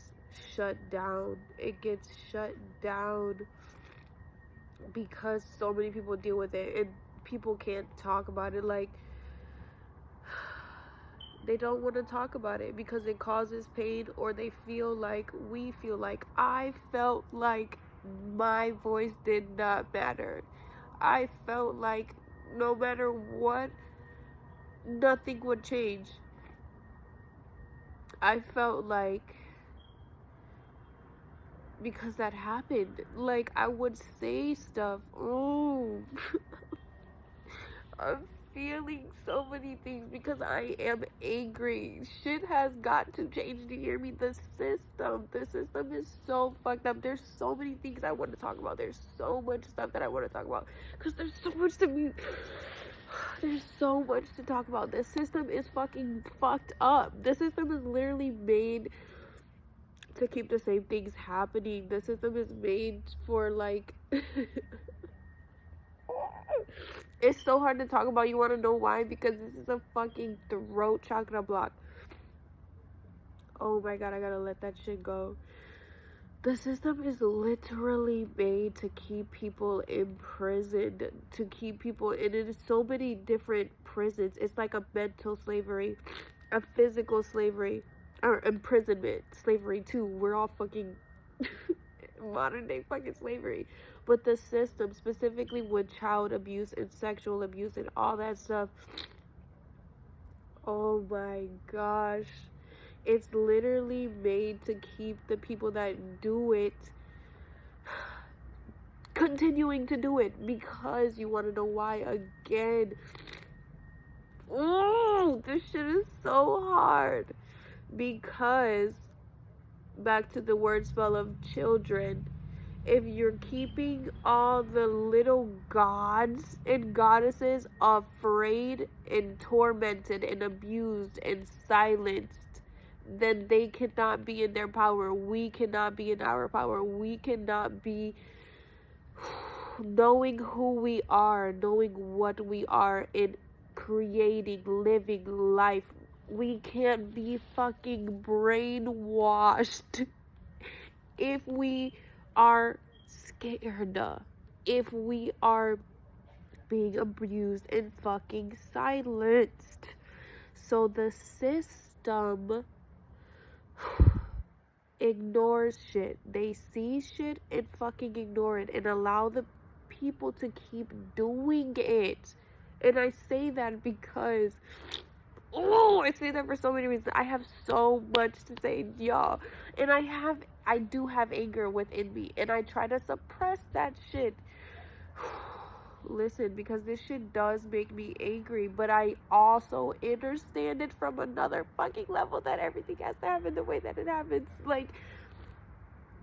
shut down. It gets shut down because so many people deal with it, and people can't talk about it. Like, they don't want to talk about it because it causes pain, or they feel like, we feel like, I felt like my voice did not matter. I felt like no matter what, nothing would change. I felt like, because that happened, like, I would say stuff. Oh, I'm feeling so many things because I am angry. Shit has got to change. Do you hear me? The system is so fucked up. There's so many things I want to talk about. There's so much stuff that I want to talk about because there's so much to me. There's so much to talk about. The system is fucking fucked up. The system is literally made to keep the same things happening. The system is made for, like, it's so hard to talk about. You want to know why? Because this is a fucking throat chakra block. Oh my god, I gotta let that shit go. The system is literally made to keep people imprisoned, to keep people in so many different prisons. It's like a mental slavery, a physical slavery, or imprisonment, slavery too. We're all fucking modern day fucking slavery. But the system, specifically with child abuse and sexual abuse and all that stuff, oh my gosh, it's literally made to keep the people that do it continuing to do it. Because you want to know why? Again, oh, this shit is so hard. Because, back to the word spell of children, if you're keeping all the little gods and goddesses afraid and tormented and abused and silenced, then they cannot be in their power. We cannot be in our power. We cannot be knowing who we are, knowing what we are, and creating, living life. We can't be fucking brainwashed if we are scared, if we are being abused and fucking silenced. So the system ignores shit. They see shit and fucking ignore it and allow the people to keep doing it. And I say that because, oh, I say that for so many reasons. I have so much to say, y'all. And I do have anger within me. And I try to suppress that shit. Listen, because this shit does make me angry. But I also understand it from another fucking level, that everything has to happen the way that it happens. Like,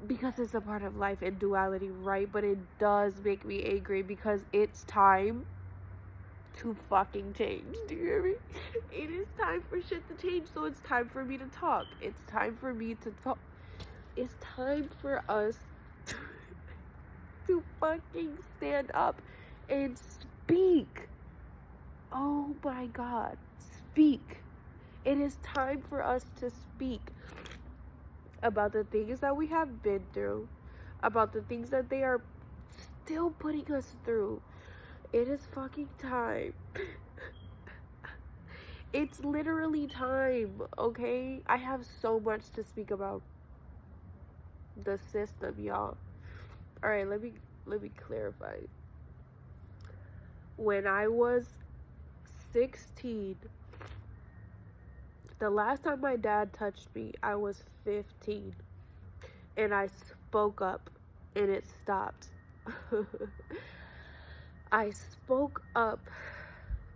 because it's a part of life and duality, right? But it does make me angry because it's time to fucking change. Do you hear me? It is time for shit to change, so it's time for me to talk. It's time for me to talk. It's time for us to fucking stand up and speak. Oh my god, speak. It is time for us to speak about the things that we have been through, about the things that they are still putting us through. It is fucking time. It's literally time, okay? I have so much to speak about the system, y'all. Alright, let me clarify. When I was 16, the last time my dad touched me, I was 15. And I spoke up, and it stopped. I spoke up,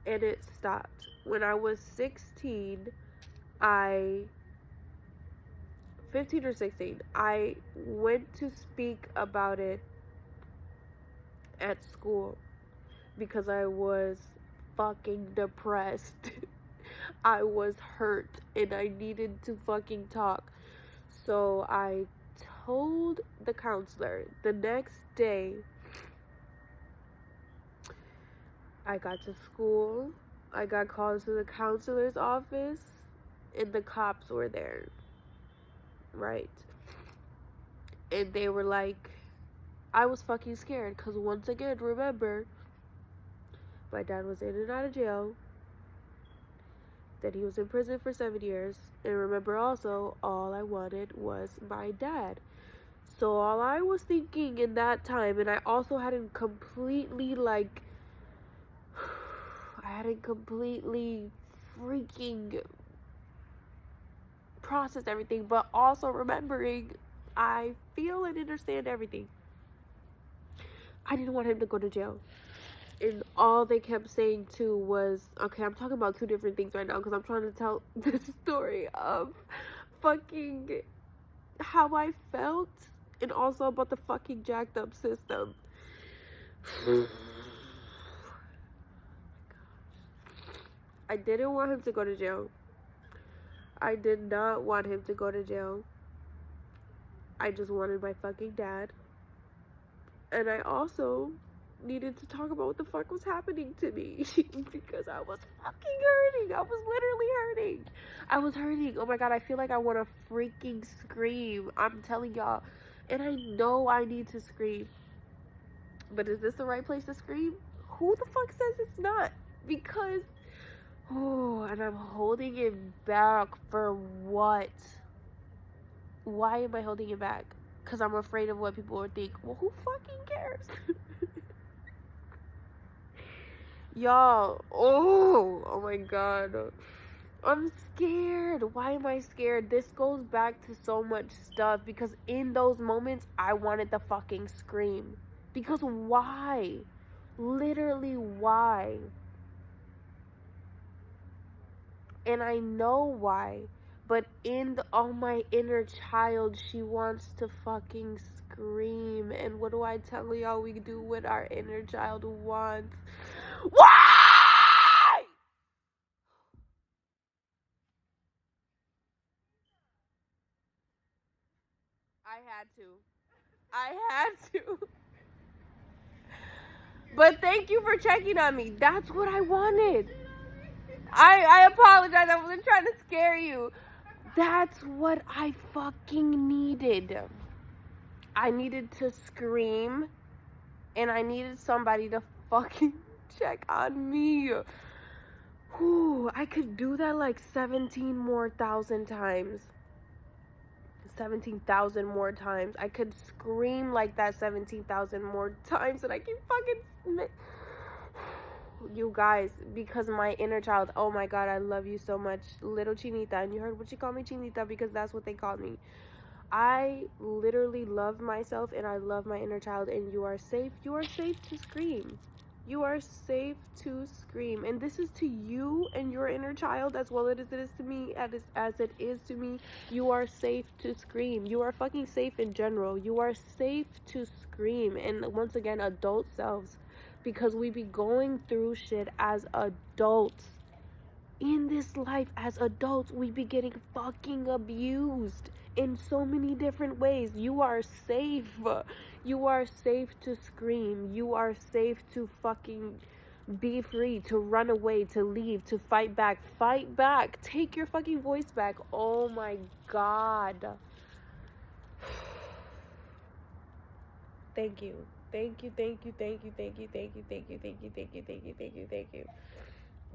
and it stopped. When I was 16, 15 or 16, I went to speak about it at school because I was fucking depressed. I was hurt and I needed to fucking talk. So I told the counselor. The next day, I got to school. I got called to the counselor's office, and the cops were there. Right. And they were like, I was fucking scared, because once again, remember, my dad was in and out of jail. Then he was in prison for 7 years. And remember also, all I wanted was my dad. So all I was thinking in that time, and I also hadn't completely, like, I hadn't completely freaking processed everything, but also remembering I feel and understand everything. I didn't want him to go to jail. And all they kept saying too was, okay, I'm talking about two different things right now because I'm trying to tell the story of fucking how I felt and also about the fucking jacked up system. I didn't want him to go to jail. I did not want him to go to jail. I just wanted my fucking dad. And I also needed to talk about what the fuck was happening to me because I was fucking hurting. I was literally hurting. I was hurting. Oh my god, I feel like I want to freaking scream. I'm telling y'all. And I know I need to scream. But is this the right place to scream? Who the fuck says it's not? Because, oh, and I'm holding it back for what? Why am I holding it back? Because I'm afraid of what people would think. Well, who fucking cares? Y'all, oh my god. I'm scared. Why am I scared? This goes back to so much stuff because in those moments, I wanted to fucking scream. Because why? Literally, why? And I know why. But oh, my inner child, she wants to fucking scream. And what do I tell y'all we do what our inner child wants? Why? I had to. But thank you for checking on me. That's what I wanted. I apologize. I wasn't trying to scare you. That's what I fucking needed. I needed to scream. And I needed somebody to fucking check on me. Whew, I could do that like 17,000 more times. 17,000 more times. I could scream like that 17,000 more times and I can fucking... You guys, because my inner child, oh my god, I love you so much. Little Chinita, and you heard what she called me, Chinita, because that's what they called me. I literally love myself and I love my inner child, and you are safe. You are safe to scream. You are safe to scream. And this is to you and your inner child as well as it is to me, as it is to me. You are safe to scream. You are fucking safe in general. You are safe to scream. And once again, adult selves. Because we be going through shit as adults. In this life, as adults, we be getting fucking abused in so many different ways. You are safe. You are safe to scream. You are safe to fucking be free, to run away, to leave, to fight back. Fight back. Take your fucking voice back. Oh my god. Thank you. Thank you, thank you, thank you, thank you, thank you, thank you, thank you, thank you, thank you, thank you, thank you.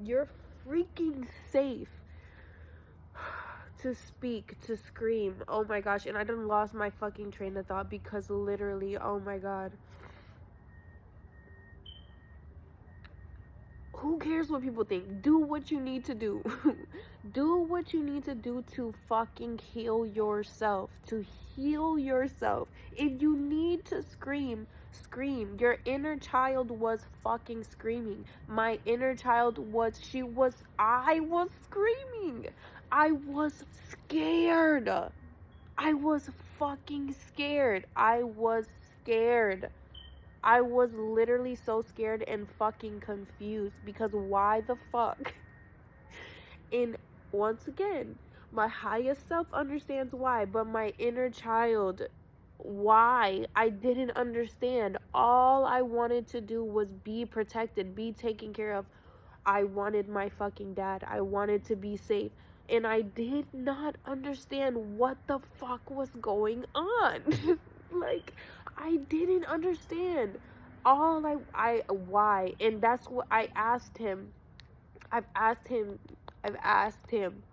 You're freaking safe to speak, to scream. Oh my gosh, and I done lost my fucking train of thought because literally, oh my god. Who cares what people think? Do what you need to do. Do what you need to do to fucking heal yourself. To heal yourself. If you need to scream, scream. Your inner child was fucking screaming. My inner child I was screaming. I was scared. I was fucking scared. I was scared. I was literally so scared and fucking confused because why the fuck? And once again, My highest self understands why, but my inner child, why? I didn't understand. All I wanted to do was be protected, be taken care of. I wanted my fucking dad. I wanted to be safe. And I did not understand what the fuck was going on. Like, I didn't understand. Why? And that's what I asked him. I've asked him,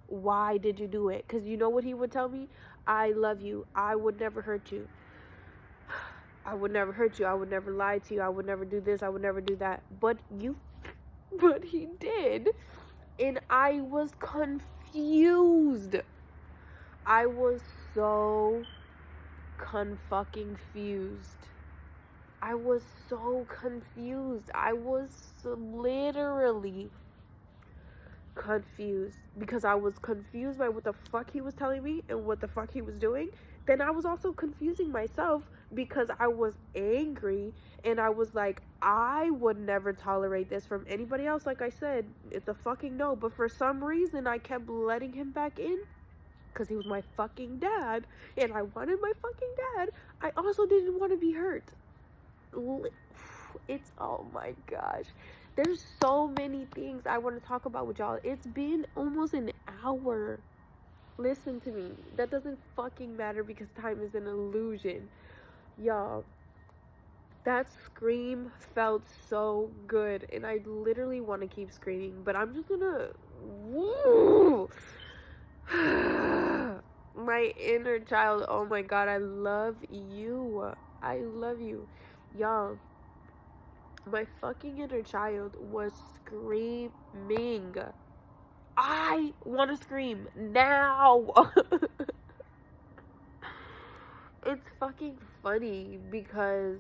why did you do it? Because you know what he would tell me? I love you. I would never hurt you. I would never hurt you. I would never lie to you. I would never do this. I would never do that. But he did. And I was confused. I was so fucking fused. I was so confused. I was literally confused because I was confused by what the fuck he was telling me and what the fuck he was doing. Then I was also confusing myself because I was angry and I was like, I would never tolerate this from anybody else. Like I said, it's a fucking no. But for some reason, I kept letting him back in because he was my fucking dad and I wanted my fucking dad. I also didn't want to be hurt. It's, oh my gosh. There's so many things I want to talk about with y'all. It's been almost an hour. Listen to me. That doesn't fucking matter because time is an illusion. Y'all, that scream felt so good. And I literally want to keep screaming. But I'm just gonna... Woo! My inner child. Oh my God. I love you. I love you. Y'all, my fucking inner child was screaming. I want to scream now. It's fucking funny because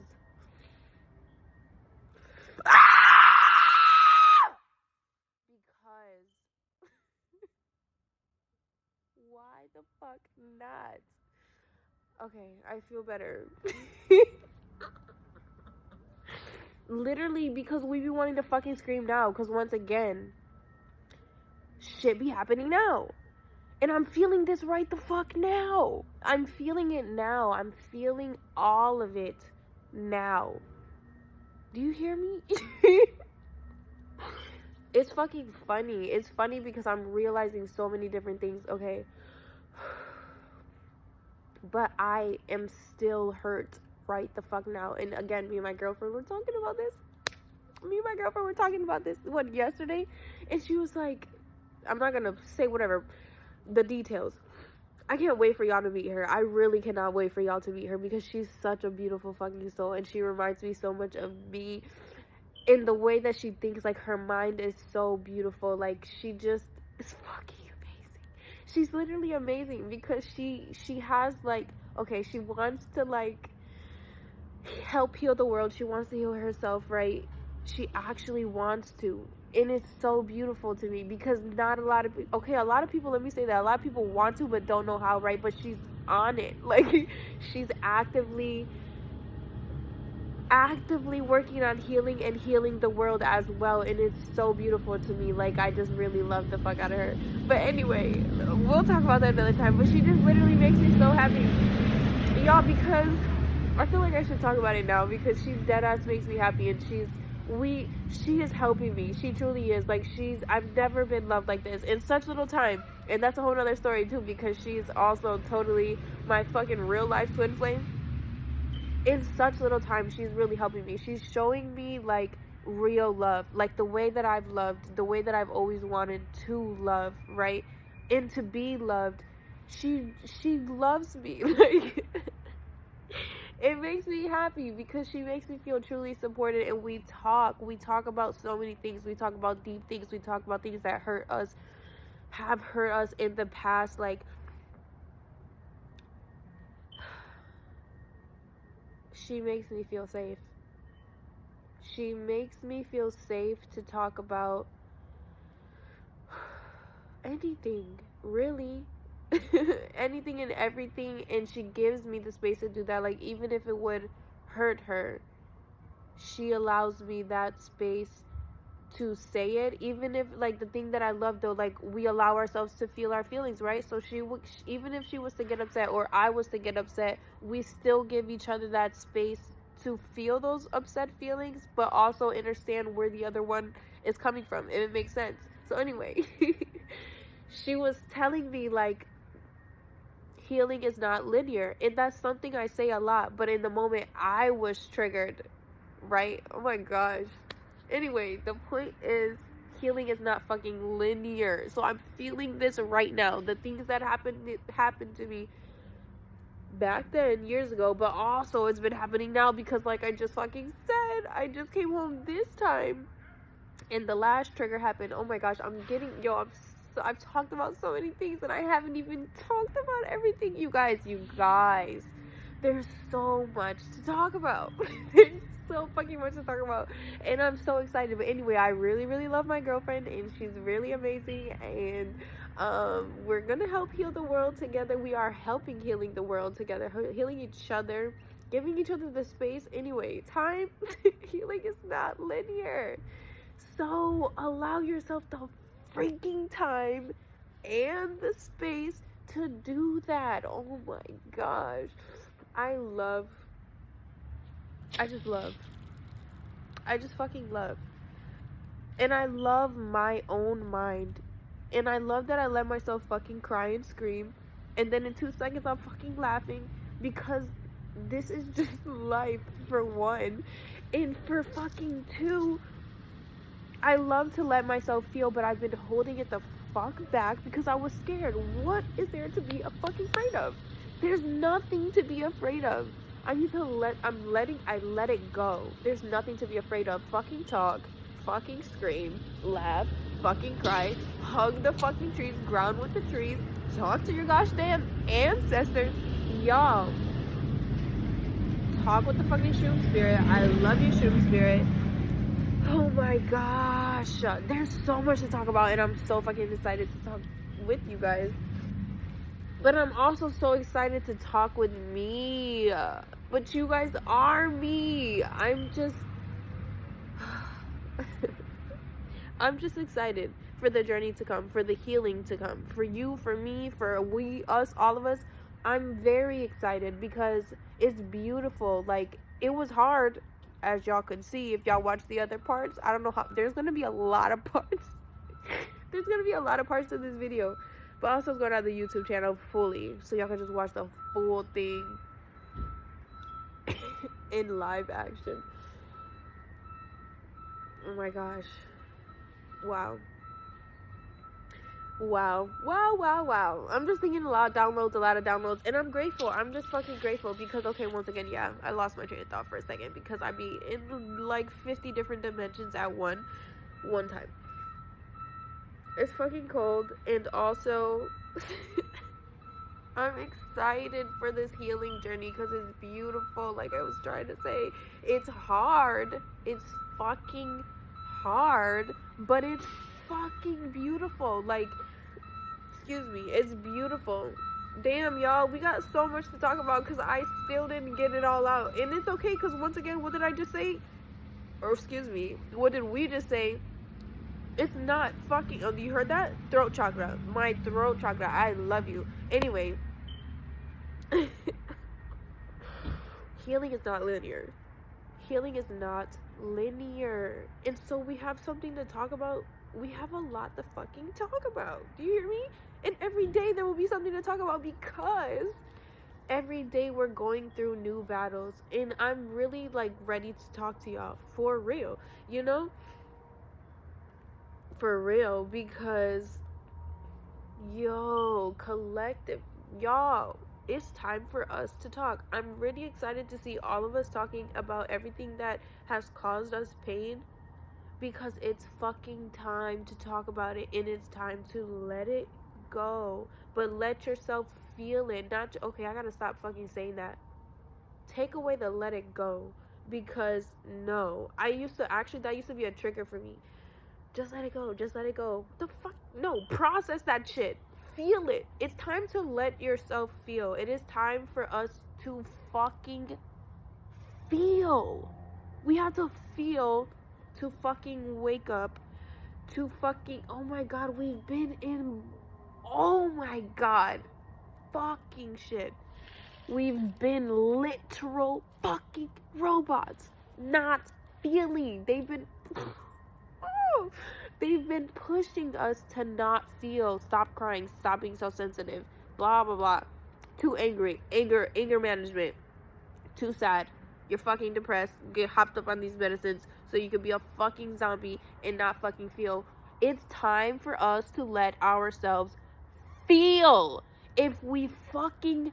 why the fuck not? Okay, I feel better. Literally because we be wanting to fucking scream now because once again, shit be happening now. And I'm feeling this right the fuck now. I'm feeling it now. I'm feeling all of it now. Do you hear me? It's fucking funny. It's funny because I'm realizing so many different things. Okay. But I am still hurt right the fuck now. And again, me and my girlfriend were talking about this. Yesterday? And she was like, I'm not gonna say whatever, the details. I can't wait for y'all to meet her. I really cannot wait for y'all to meet her because she's such a beautiful fucking soul. And she reminds me so much of me in the way that she thinks. Like, her mind is so beautiful. Like, she just is fucking amazing. She's literally amazing because she has, like, okay, she wants to, like, help heal the world. She wants to heal herself, right? She actually wants to. And it's so beautiful to me because not a lot of people, okay, a lot of people, let me say that, a lot of people want to but don't know how, right? But she's on it. Like, she's actively working on healing the world as well. And it's so beautiful to me. Like, I just really love the fuck out of her. But anyway, we'll talk about that another time. But she just literally makes me so happy, y'all, because I feel like I should talk about it now because she dead ass makes me happy. And she is helping me. She truly is. Like, I've never been loved like this in such little time. And that's a whole nother story too, because she's also totally my fucking real life twin flame. In such little time, she's really helping me. She's showing me, like, real love, like the way that I've loved, the way that I've always wanted to love, right? And to be loved. She loves me. Like, it makes me happy because she makes me feel truly supported. And we talk about so many things. We talk about deep things. We talk about things that hurt us, have hurt us in the past. Like, she makes me feel safe. She makes me feel safe to talk about anything, really. Anything and everything, and she gives me the space to do that. Like, even if it would hurt her, she allows me that space to say it, even if, like, the thing that I love though, like, we allow ourselves to feel our feelings, right? So she would, even if she was to get upset or I was to get upset, we still give each other that space to feel those upset feelings, but also understand where the other one is coming from, if it makes sense. So anyway, she was telling me, like, healing is not linear, and that's something I say a lot, but in the moment I was triggered, right? Oh my gosh. Anyway, the point is, healing is not fucking linear. So I'm feeling this right now. The things that happened to me back then, years ago, but also it's been happening now because, like I just fucking said, I just came home this time and the last trigger happened. Oh my gosh, I've talked about so many things and I haven't even talked about everything. You guys, there's so much to talk about. There's so fucking much to talk about, and I'm so excited. But anyway, I really, really love my girlfriend, and she's really amazing, and we're gonna help heal the world together. We are helping healing the world together, healing each other, giving each other the space. Anyway, time healing is not linear, so allow yourself the freaking time and the space to do that. Oh my gosh, I just fucking love. And I love my own mind. And I love that I let myself fucking cry and scream. And then in 2 seconds I'm fucking laughing, because this is just life, for one. And for fucking two, I love to let myself feel, but I've been holding it the fuck back because I was scared. What is there to be fucking afraid of? There's nothing to be afraid of. I let it go. There's nothing to be afraid of. Fucking talk, fucking scream, laugh, fucking cry, hug the fucking trees, ground with the trees, talk to your gosh damn ancestors. Y'all, talk with the fucking shroom spirit. I love you, shroom spirit. Oh my gosh. There's so much to talk about, and I'm so fucking excited to talk with you guys. But I'm also so excited to talk with me. But you guys are me. I'm just excited for the journey to come, for the healing to come, for you, for me, for we, us, all of us. I'm very excited because it's beautiful. Like, it was hard, as y'all could see if y'all watched the other parts. I don't know how, there's gonna be a lot of parts. There's gonna be a lot of parts to this video. But also, it's going on the YouTube channel fully, so y'all can just watch the full thing in live action. Oh my gosh. Wow. I'm just thinking a lot of downloads, and I'm grateful. I'm just fucking grateful because, okay, once again, yeah, I lost my train of thought for a second because I be in like 50 different dimensions at one time. It's fucking cold, and also I'm excited for this healing journey because it's beautiful. Like I was trying to say, it's hard. It's fucking hard, but it's fucking beautiful. Like, excuse me, it's beautiful. Damn, y'all, we got so much to talk about because I still didn't get it all out. And it's okay because, once again, what did I just say? Or, excuse me, what did we just say? It's not fucking, oh, you heard that? Throat chakra. My throat chakra. I love you. Anyway. Healing is not linear. Healing is not linear. And so we have something to talk about. We have a lot to fucking talk about. Do you hear me? And every day there will be something to talk about because every day we're going through new battles. And I'm really, like, ready to talk to y'all. For real. You know? For real, because collective, y'all, it's time for us to talk. I'm really excited to see all of us talking about everything that has caused us pain, because it's fucking time to talk about it, and it's time to let it go. But let yourself feel it. Not, okay, I gotta stop fucking saying that. Take away the let it go, because no, that used to be a trigger for me. Just let it go. Just let it go. The fuck? No, process that shit. Feel it. It's time to let yourself feel. It is time for us to fucking feel. We have to feel to fucking wake up, to fucking, oh my God, we've been in, oh my God, fucking shit. We've been literal fucking robots, not feeling. They've been pushing us to not feel. Stop crying, stop being so sensitive, blah blah blah. Too angry, anger management. Too sad, you're fucking depressed, get hopped up on these medicines so you can be a fucking zombie and not fucking feel. It's time for us to let ourselves feel. If we fucking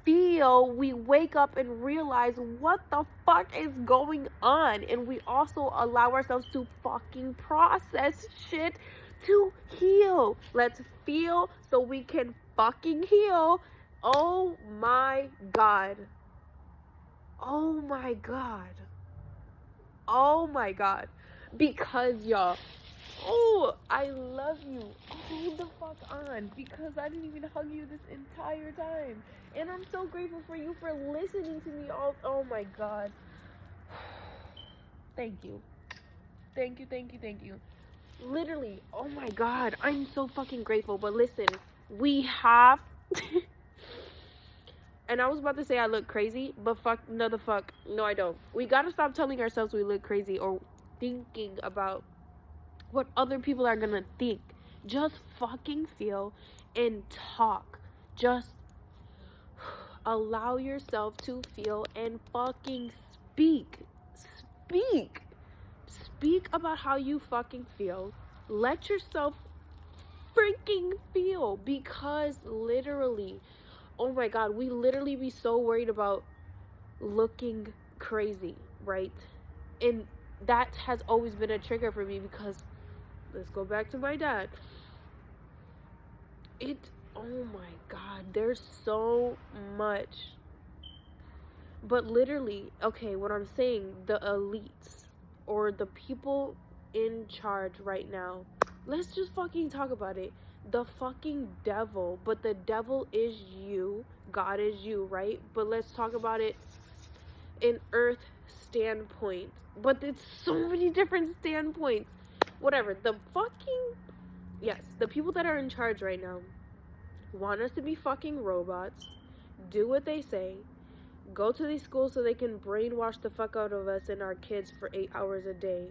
feel, we wake up and realize what the fuck is going on, and we also allow ourselves to fucking process shit to heal. Let's feel so we can fucking heal. Oh my God. Oh my God. Oh my God. Because y'all, oh, I love you. Hold the fuck on, because I didn't even hug you this entire time. And I'm so grateful for you for listening to me all. Oh my God. Thank you. Thank you, thank you, thank you. Literally, oh my God, I'm so fucking grateful. But listen, we have and I was about to say I look crazy, but fuck, no the fuck, no I don't. We gotta stop telling ourselves we look crazy or thinking about what other people are gonna think. Just fucking feel and talk. Just allow yourself to feel and fucking speak. Speak about how you fucking feel. Let yourself freaking feel, because literally, oh my God, we literally be so worried about looking crazy, right? And that has always been a trigger for me, because let's go back to my dad. Oh my God, there's so much. But literally, okay, what I'm saying, the elites or the people in charge right now, let's just fucking talk about it. The fucking devil, but the devil is you, God is you, right? But let's talk about it in earth standpoint. But it's so many different standpoints. Whatever, the people that are in charge right now want us to be fucking robots, do what they say, go to these schools so they can brainwash the fuck out of us and our kids for 8 hours a day,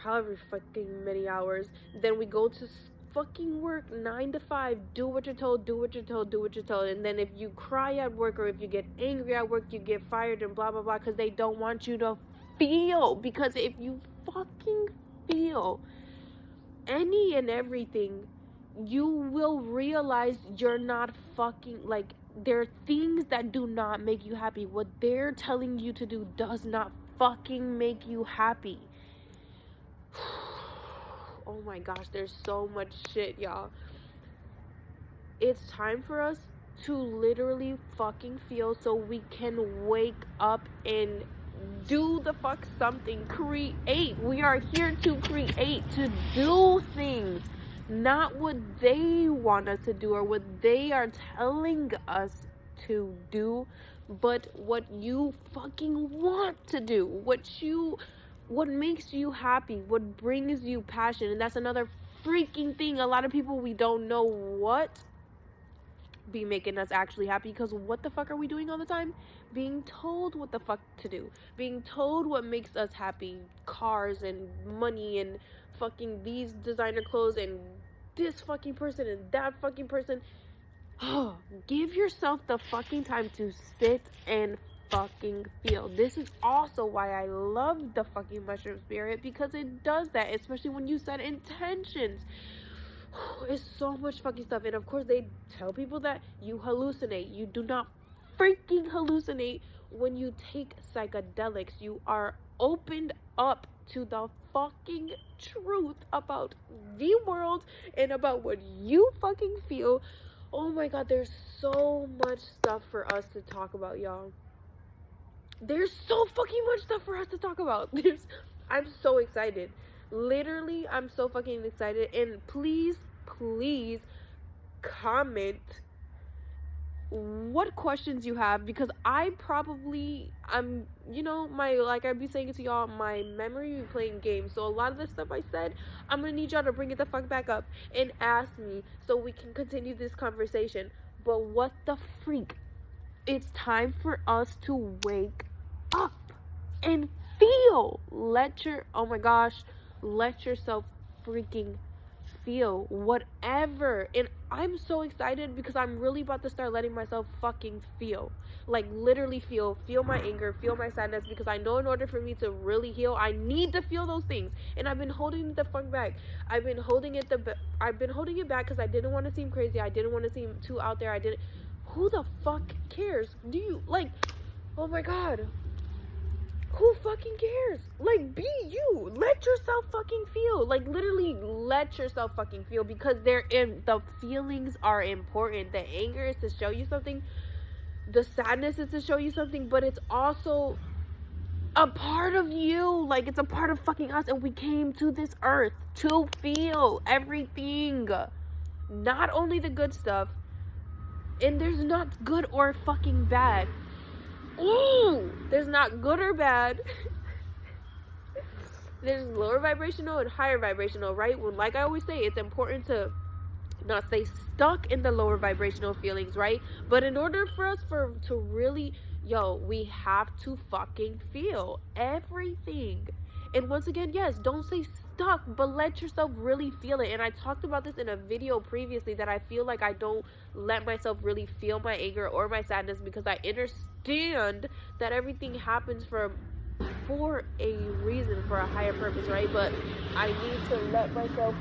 however fucking many hours. Then we go to fucking work 9 to 5, do what you're told, and then if you cry at work or if you get angry at work, you get fired and blah blah blah, because they don't want you to feel. Because if you fucking feel any and everything, you will realize you're not fucking, like, there are things that do not make you happy. What they're telling you to do does not fucking make you happy. Oh my gosh, there's so much shit, y'all. It's time for us to literally fucking feel so we can wake up and do the fuck something. Create. We are here to create, to do things. Not what they want us to do or what they are telling us to do, but what you fucking want to do. What makes you happy, what brings you passion. And that's another freaking thing. A lot of people, we don't know what be making us actually happy, because what the fuck are we doing all the time? Being told what the fuck to do, being told what makes us happy. Cars and money and fucking these designer clothes and this fucking person and that fucking person. Give yourself the fucking time to sit and fucking feel. This is also why I love the fucking mushroom spirit, because it does that, especially when you set intentions. It's so much fucking stuff. And of course they tell people that you hallucinate. You do not freaking hallucinate when you take psychedelics. You are opened up to the fucking truth about the world and about what you fucking feel. Oh my God, there's so much stuff for us to talk about, y'all. There's so fucking much stuff for us to talk about. I'm so excited. Literally, I'm so fucking excited. And please comment what questions you have, because I'm, you know, like I be saying to y'all, my memory be playing games. So a lot of the stuff I said, I'm gonna need y'all to bring it the fuck back up and ask me so we can continue this conversation. But what the freak? It's time for us to wake up and feel. Oh my gosh, let yourself freaking feel whatever. And I'm so excited because I'm really about to start letting myself fucking feel, like literally feel my anger, feel my sadness, because I know in order for me to really heal, I need to feel those things. And I've been holding the fuck back. I've been holding it back because I didn't want to seem crazy. I didn't want to seem too out there. Who the fuck cares? Do you, like, oh my god, who fucking cares? Like, be you. Let yourself fucking feel. Like, literally, let yourself fucking feel, because the feelings are important. The anger is to show you something. The sadness is to show you something, but it's also a part of you. Like, it's a part of fucking us, and we came to this earth to feel everything. Not only the good stuff, and there's not good or fucking bad. Ooh, there's not good or bad. There's lower vibrational and higher vibrational, right? Well, like I always say, it's important to not stay stuck in the lower vibrational feelings, right? But in order for us to really, we have to fucking feel everything. And once again, yes, don't stay stuck, but let yourself really feel it. And I talked about this in a video previously, that I feel like I don't let myself really feel my anger or my sadness, because I understand that everything happens for a reason, for a higher purpose, right? But I need to let myself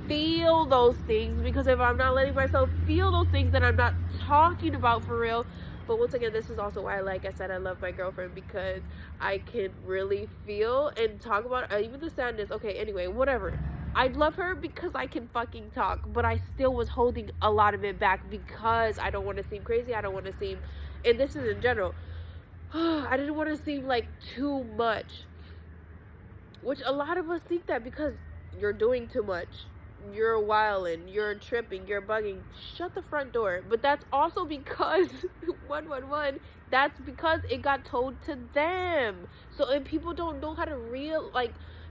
feel those things, because if I'm not letting myself feel those things, then I'm not talking about for real. But once again, this is also why, like I said, I love my girlfriend, because I can really feel and talk about even the sadness. Okay, anyway, whatever. I love her because I can fucking talk, but I still was holding a lot of it back because I don't want to seem crazy. I don't want to seem, and this is in general, I didn't want to seem like too much, which a lot of us think that because you're doing too much. You're wilding, you're tripping, you're bugging. Shut the front door. But that's also because 111, that's because it got told to them. So if people don't know how to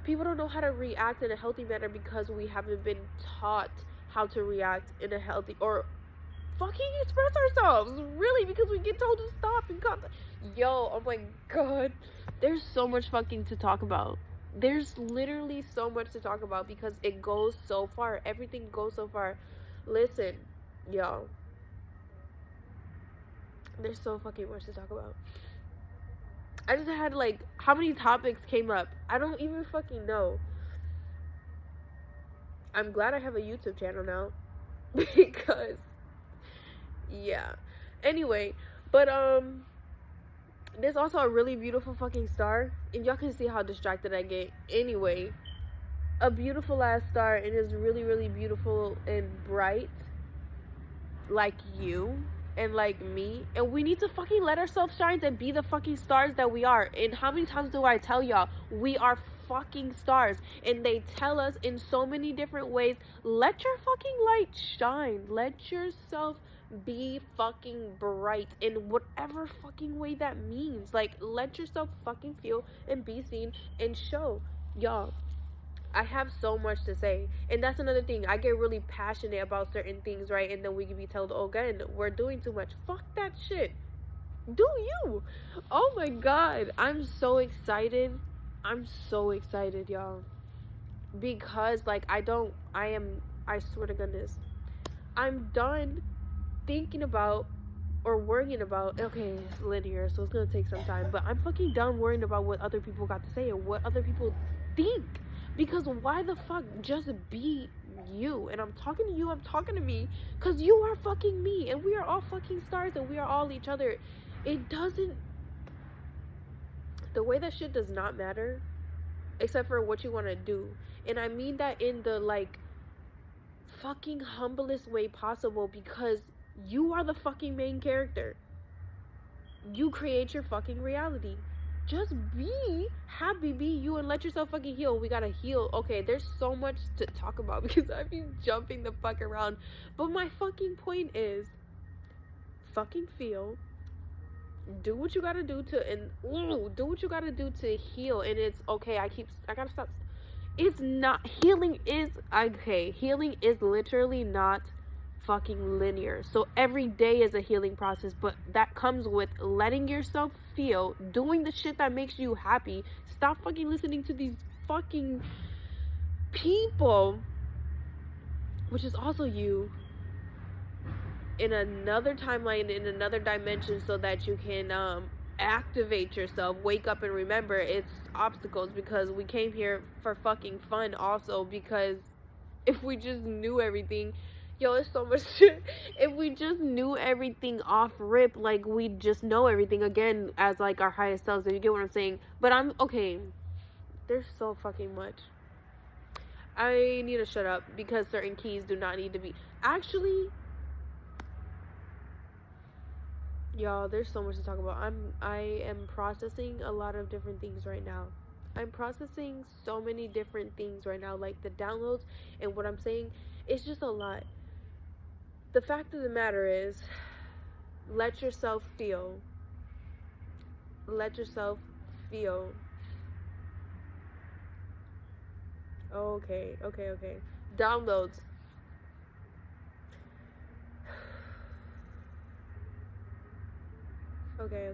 people don't know how to react in a healthy manner, because we haven't been taught how to react in a healthy, or fucking express ourselves, really, because we get told to stop and cut. Oh my god, there's so much fucking to talk about. There's literally so much to talk about, because it goes so far. Everything goes so far. Listen, there's so fucking much to talk about. I just had, like, how many topics came up? I don't even fucking know. I'm glad I have a YouTube channel now, because, yeah. Anyway, but, there's also a really beautiful fucking star, and y'all can see how distracted I get. Anyway, a beautiful ass star, and it's really, really beautiful and bright, like you and like me. And we need to fucking let ourselves shine and be the fucking stars that we are. And how many times do I tell y'all, we are fucking stars? And they tell us in so many different ways, let your fucking light shine. Let yourself be fucking bright in whatever fucking way that means. Like, let yourself fucking feel and be seen and show. Y'all, I have so much to say, and that's another thing. I get really passionate about certain things, right? And then we can be told, oh, again, we're doing too much. Fuck that shit. Do you? Oh my god, I'm so excited. I'm so excited, y'all, because, like, I swear to goodness, I'm done thinking about or worrying about, okay, it's linear, so it's gonna take some time, but I'm fucking done worrying about what other people got to say and what other people think, because why the fuck, just be you. And I'm talking to you, I'm talking to me, because you are fucking me, and we are all fucking stars, and we are all each other. The way that shit does not matter, except for what you want to do. And I mean that in the, like, fucking humblest way possible, because you are the fucking main character. You create your fucking reality. Just be happy, be you, and let yourself fucking heal. We gotta heal. Okay, there's so much to talk about because I've been jumping the fuck around. But my fucking point is, fucking feel. Do what you gotta do do what you gotta do to heal. And it's okay. I gotta stop. It's not, healing is literally not fucking linear. So every day is a healing process, but that comes with letting yourself feel, doing the shit that makes you happy. Stop fucking listening to these fucking people, which is also you, in another timeline, in another dimension, so that you can activate yourself, wake up and remember it's obstacles, because we came here for fucking fun also. Because if we just knew everything, it's so much shit. If we just knew everything off rip, like, we just know everything again as like our highest selves, if you get what I'm saying. But I'm okay, there's so fucking much. I need to shut up, because certain keys do not need to be. Actually, y'all, there's so much to talk about. I am processing a lot of different things right now. I'm processing so many different things right now, like the downloads and what I'm saying. It's just a lot. The fact of the matter is, let yourself feel. Let yourself feel. Okay. Downloads. Okay.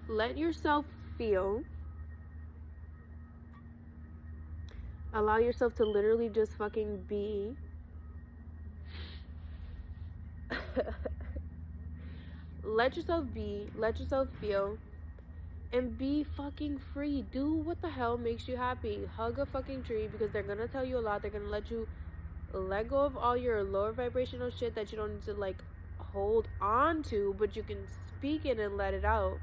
Let yourself feel. Allow yourself to literally just fucking be. Let yourself be. Let yourself feel. And be fucking free. Do what the hell makes you happy. Hug a fucking tree, because they're gonna tell you a lot. They're gonna let you let go of all your lower vibrational shit that you don't need to like hold on to, but you can speak it and let it out.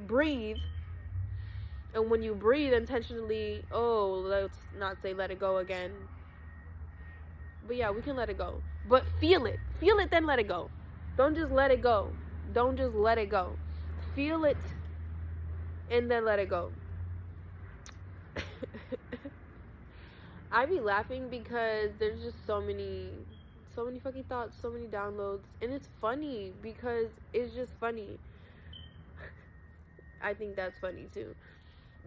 Breathe. And when you breathe intentionally, let's not say let it go again. But yeah, we can let it go. But feel it. Feel it, then let it go. Don't just let it go. Don't just let it go. Feel it and then let it go. I be laughing because there's just so many fucking thoughts, so many downloads, and it's funny because it's just funny. I think that's funny too,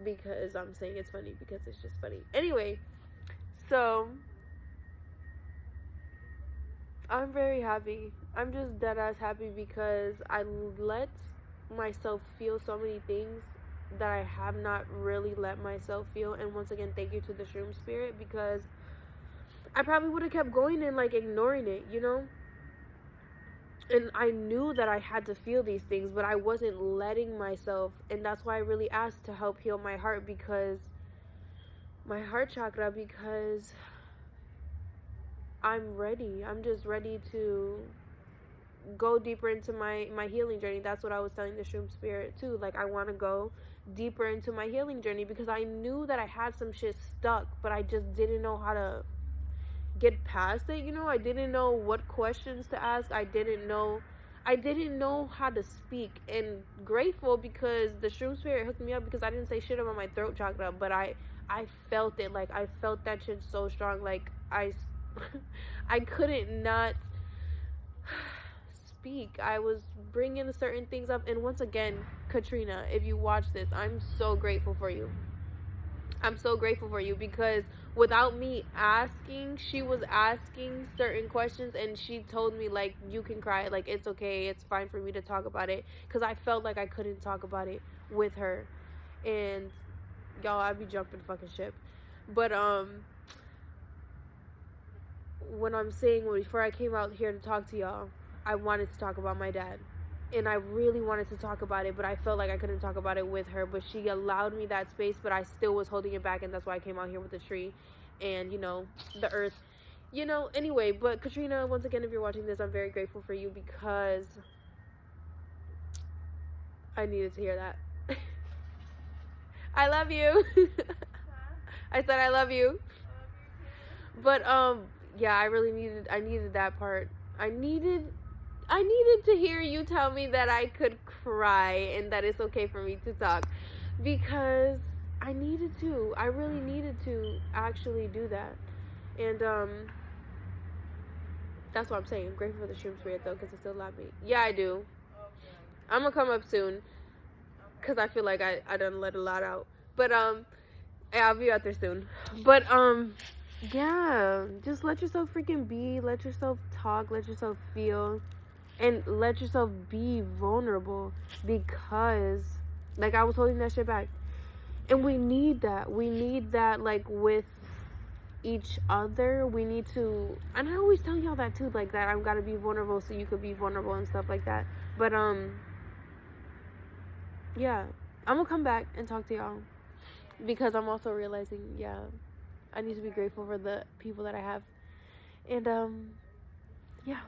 because I'm saying it's funny because it's just funny. Anyway, so I'm very happy. I'm just dead ass happy because I let myself feel so many things that I have not really let myself feel. And once again, thank you to the shroom spirit, because I probably would have kept going and like ignoring it, and I knew that I had to feel these things, but I wasn't letting myself. And that's why I really asked to help heal my heart, because my heart chakra, because I'm ready. I'm just ready to go deeper into my healing journey. That's what I was telling the shroom spirit too. Like, I want to go deeper into my healing journey, because I knew that I had some shit stuck, but I just didn't know how to get past it. I didn't know what questions to ask. I didn't know how to speak. And grateful, because the shroom spirit hooked me up, because I didn't say shit about my throat chakra, but I felt it. Like, I felt that shit so strong. Like, I couldn't not speak. I was bringing certain things up. And once again, Katrina, if you watch this, I'm so grateful for you. I'm so grateful for you, because without me asking, she was asking certain questions, and she told me, like, you can cry, like, it's okay, it's fine for me to talk about it, because I felt like I couldn't talk about it with her. And y'all, I'd be jumping fucking ship. But when I'm saying, before I came out here to talk to y'all, I wanted to talk about my dad. And I really wanted to talk about it, but I felt like I couldn't talk about it with her. But she allowed me that space, but I still was holding it back, and that's why I came out here with the tree and, the earth. Anyway, but Katrina, once again, if you're watching this, I'm very grateful for you, because I needed to hear that. I love you. I said I love you. But, yeah, I needed that part. I needed to hear you tell me that I could cry and that it's okay for me to talk, because I needed to. I really needed to actually do that. And That's what I'm saying. I'm grateful for the shroom spirit, though, because it still allowed me. Yeah, I do. I'm gonna come up soon, because I feel like I done let a lot out. But, yeah, I'll be out there soon. But, yeah, just let yourself freaking be. Let yourself talk. Let yourself feel. And let yourself be vulnerable, because, like, I was holding that shit back. And we need that. We need that, like, with each other. We need to, and I always tell y'all that too, like, that I've got to be vulnerable so you could be vulnerable and stuff like that. But, yeah, I'm gonna come back and talk to y'all, because I'm also realizing, yeah, I need to be grateful for the people that I have. And, yeah,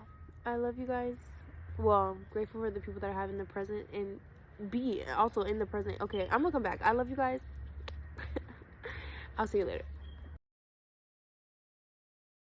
I love you guys. Well, I'm grateful for the people that I have in the present, and be also in the present. Okay, I'm gonna come back. I love you guys. I'll see you later.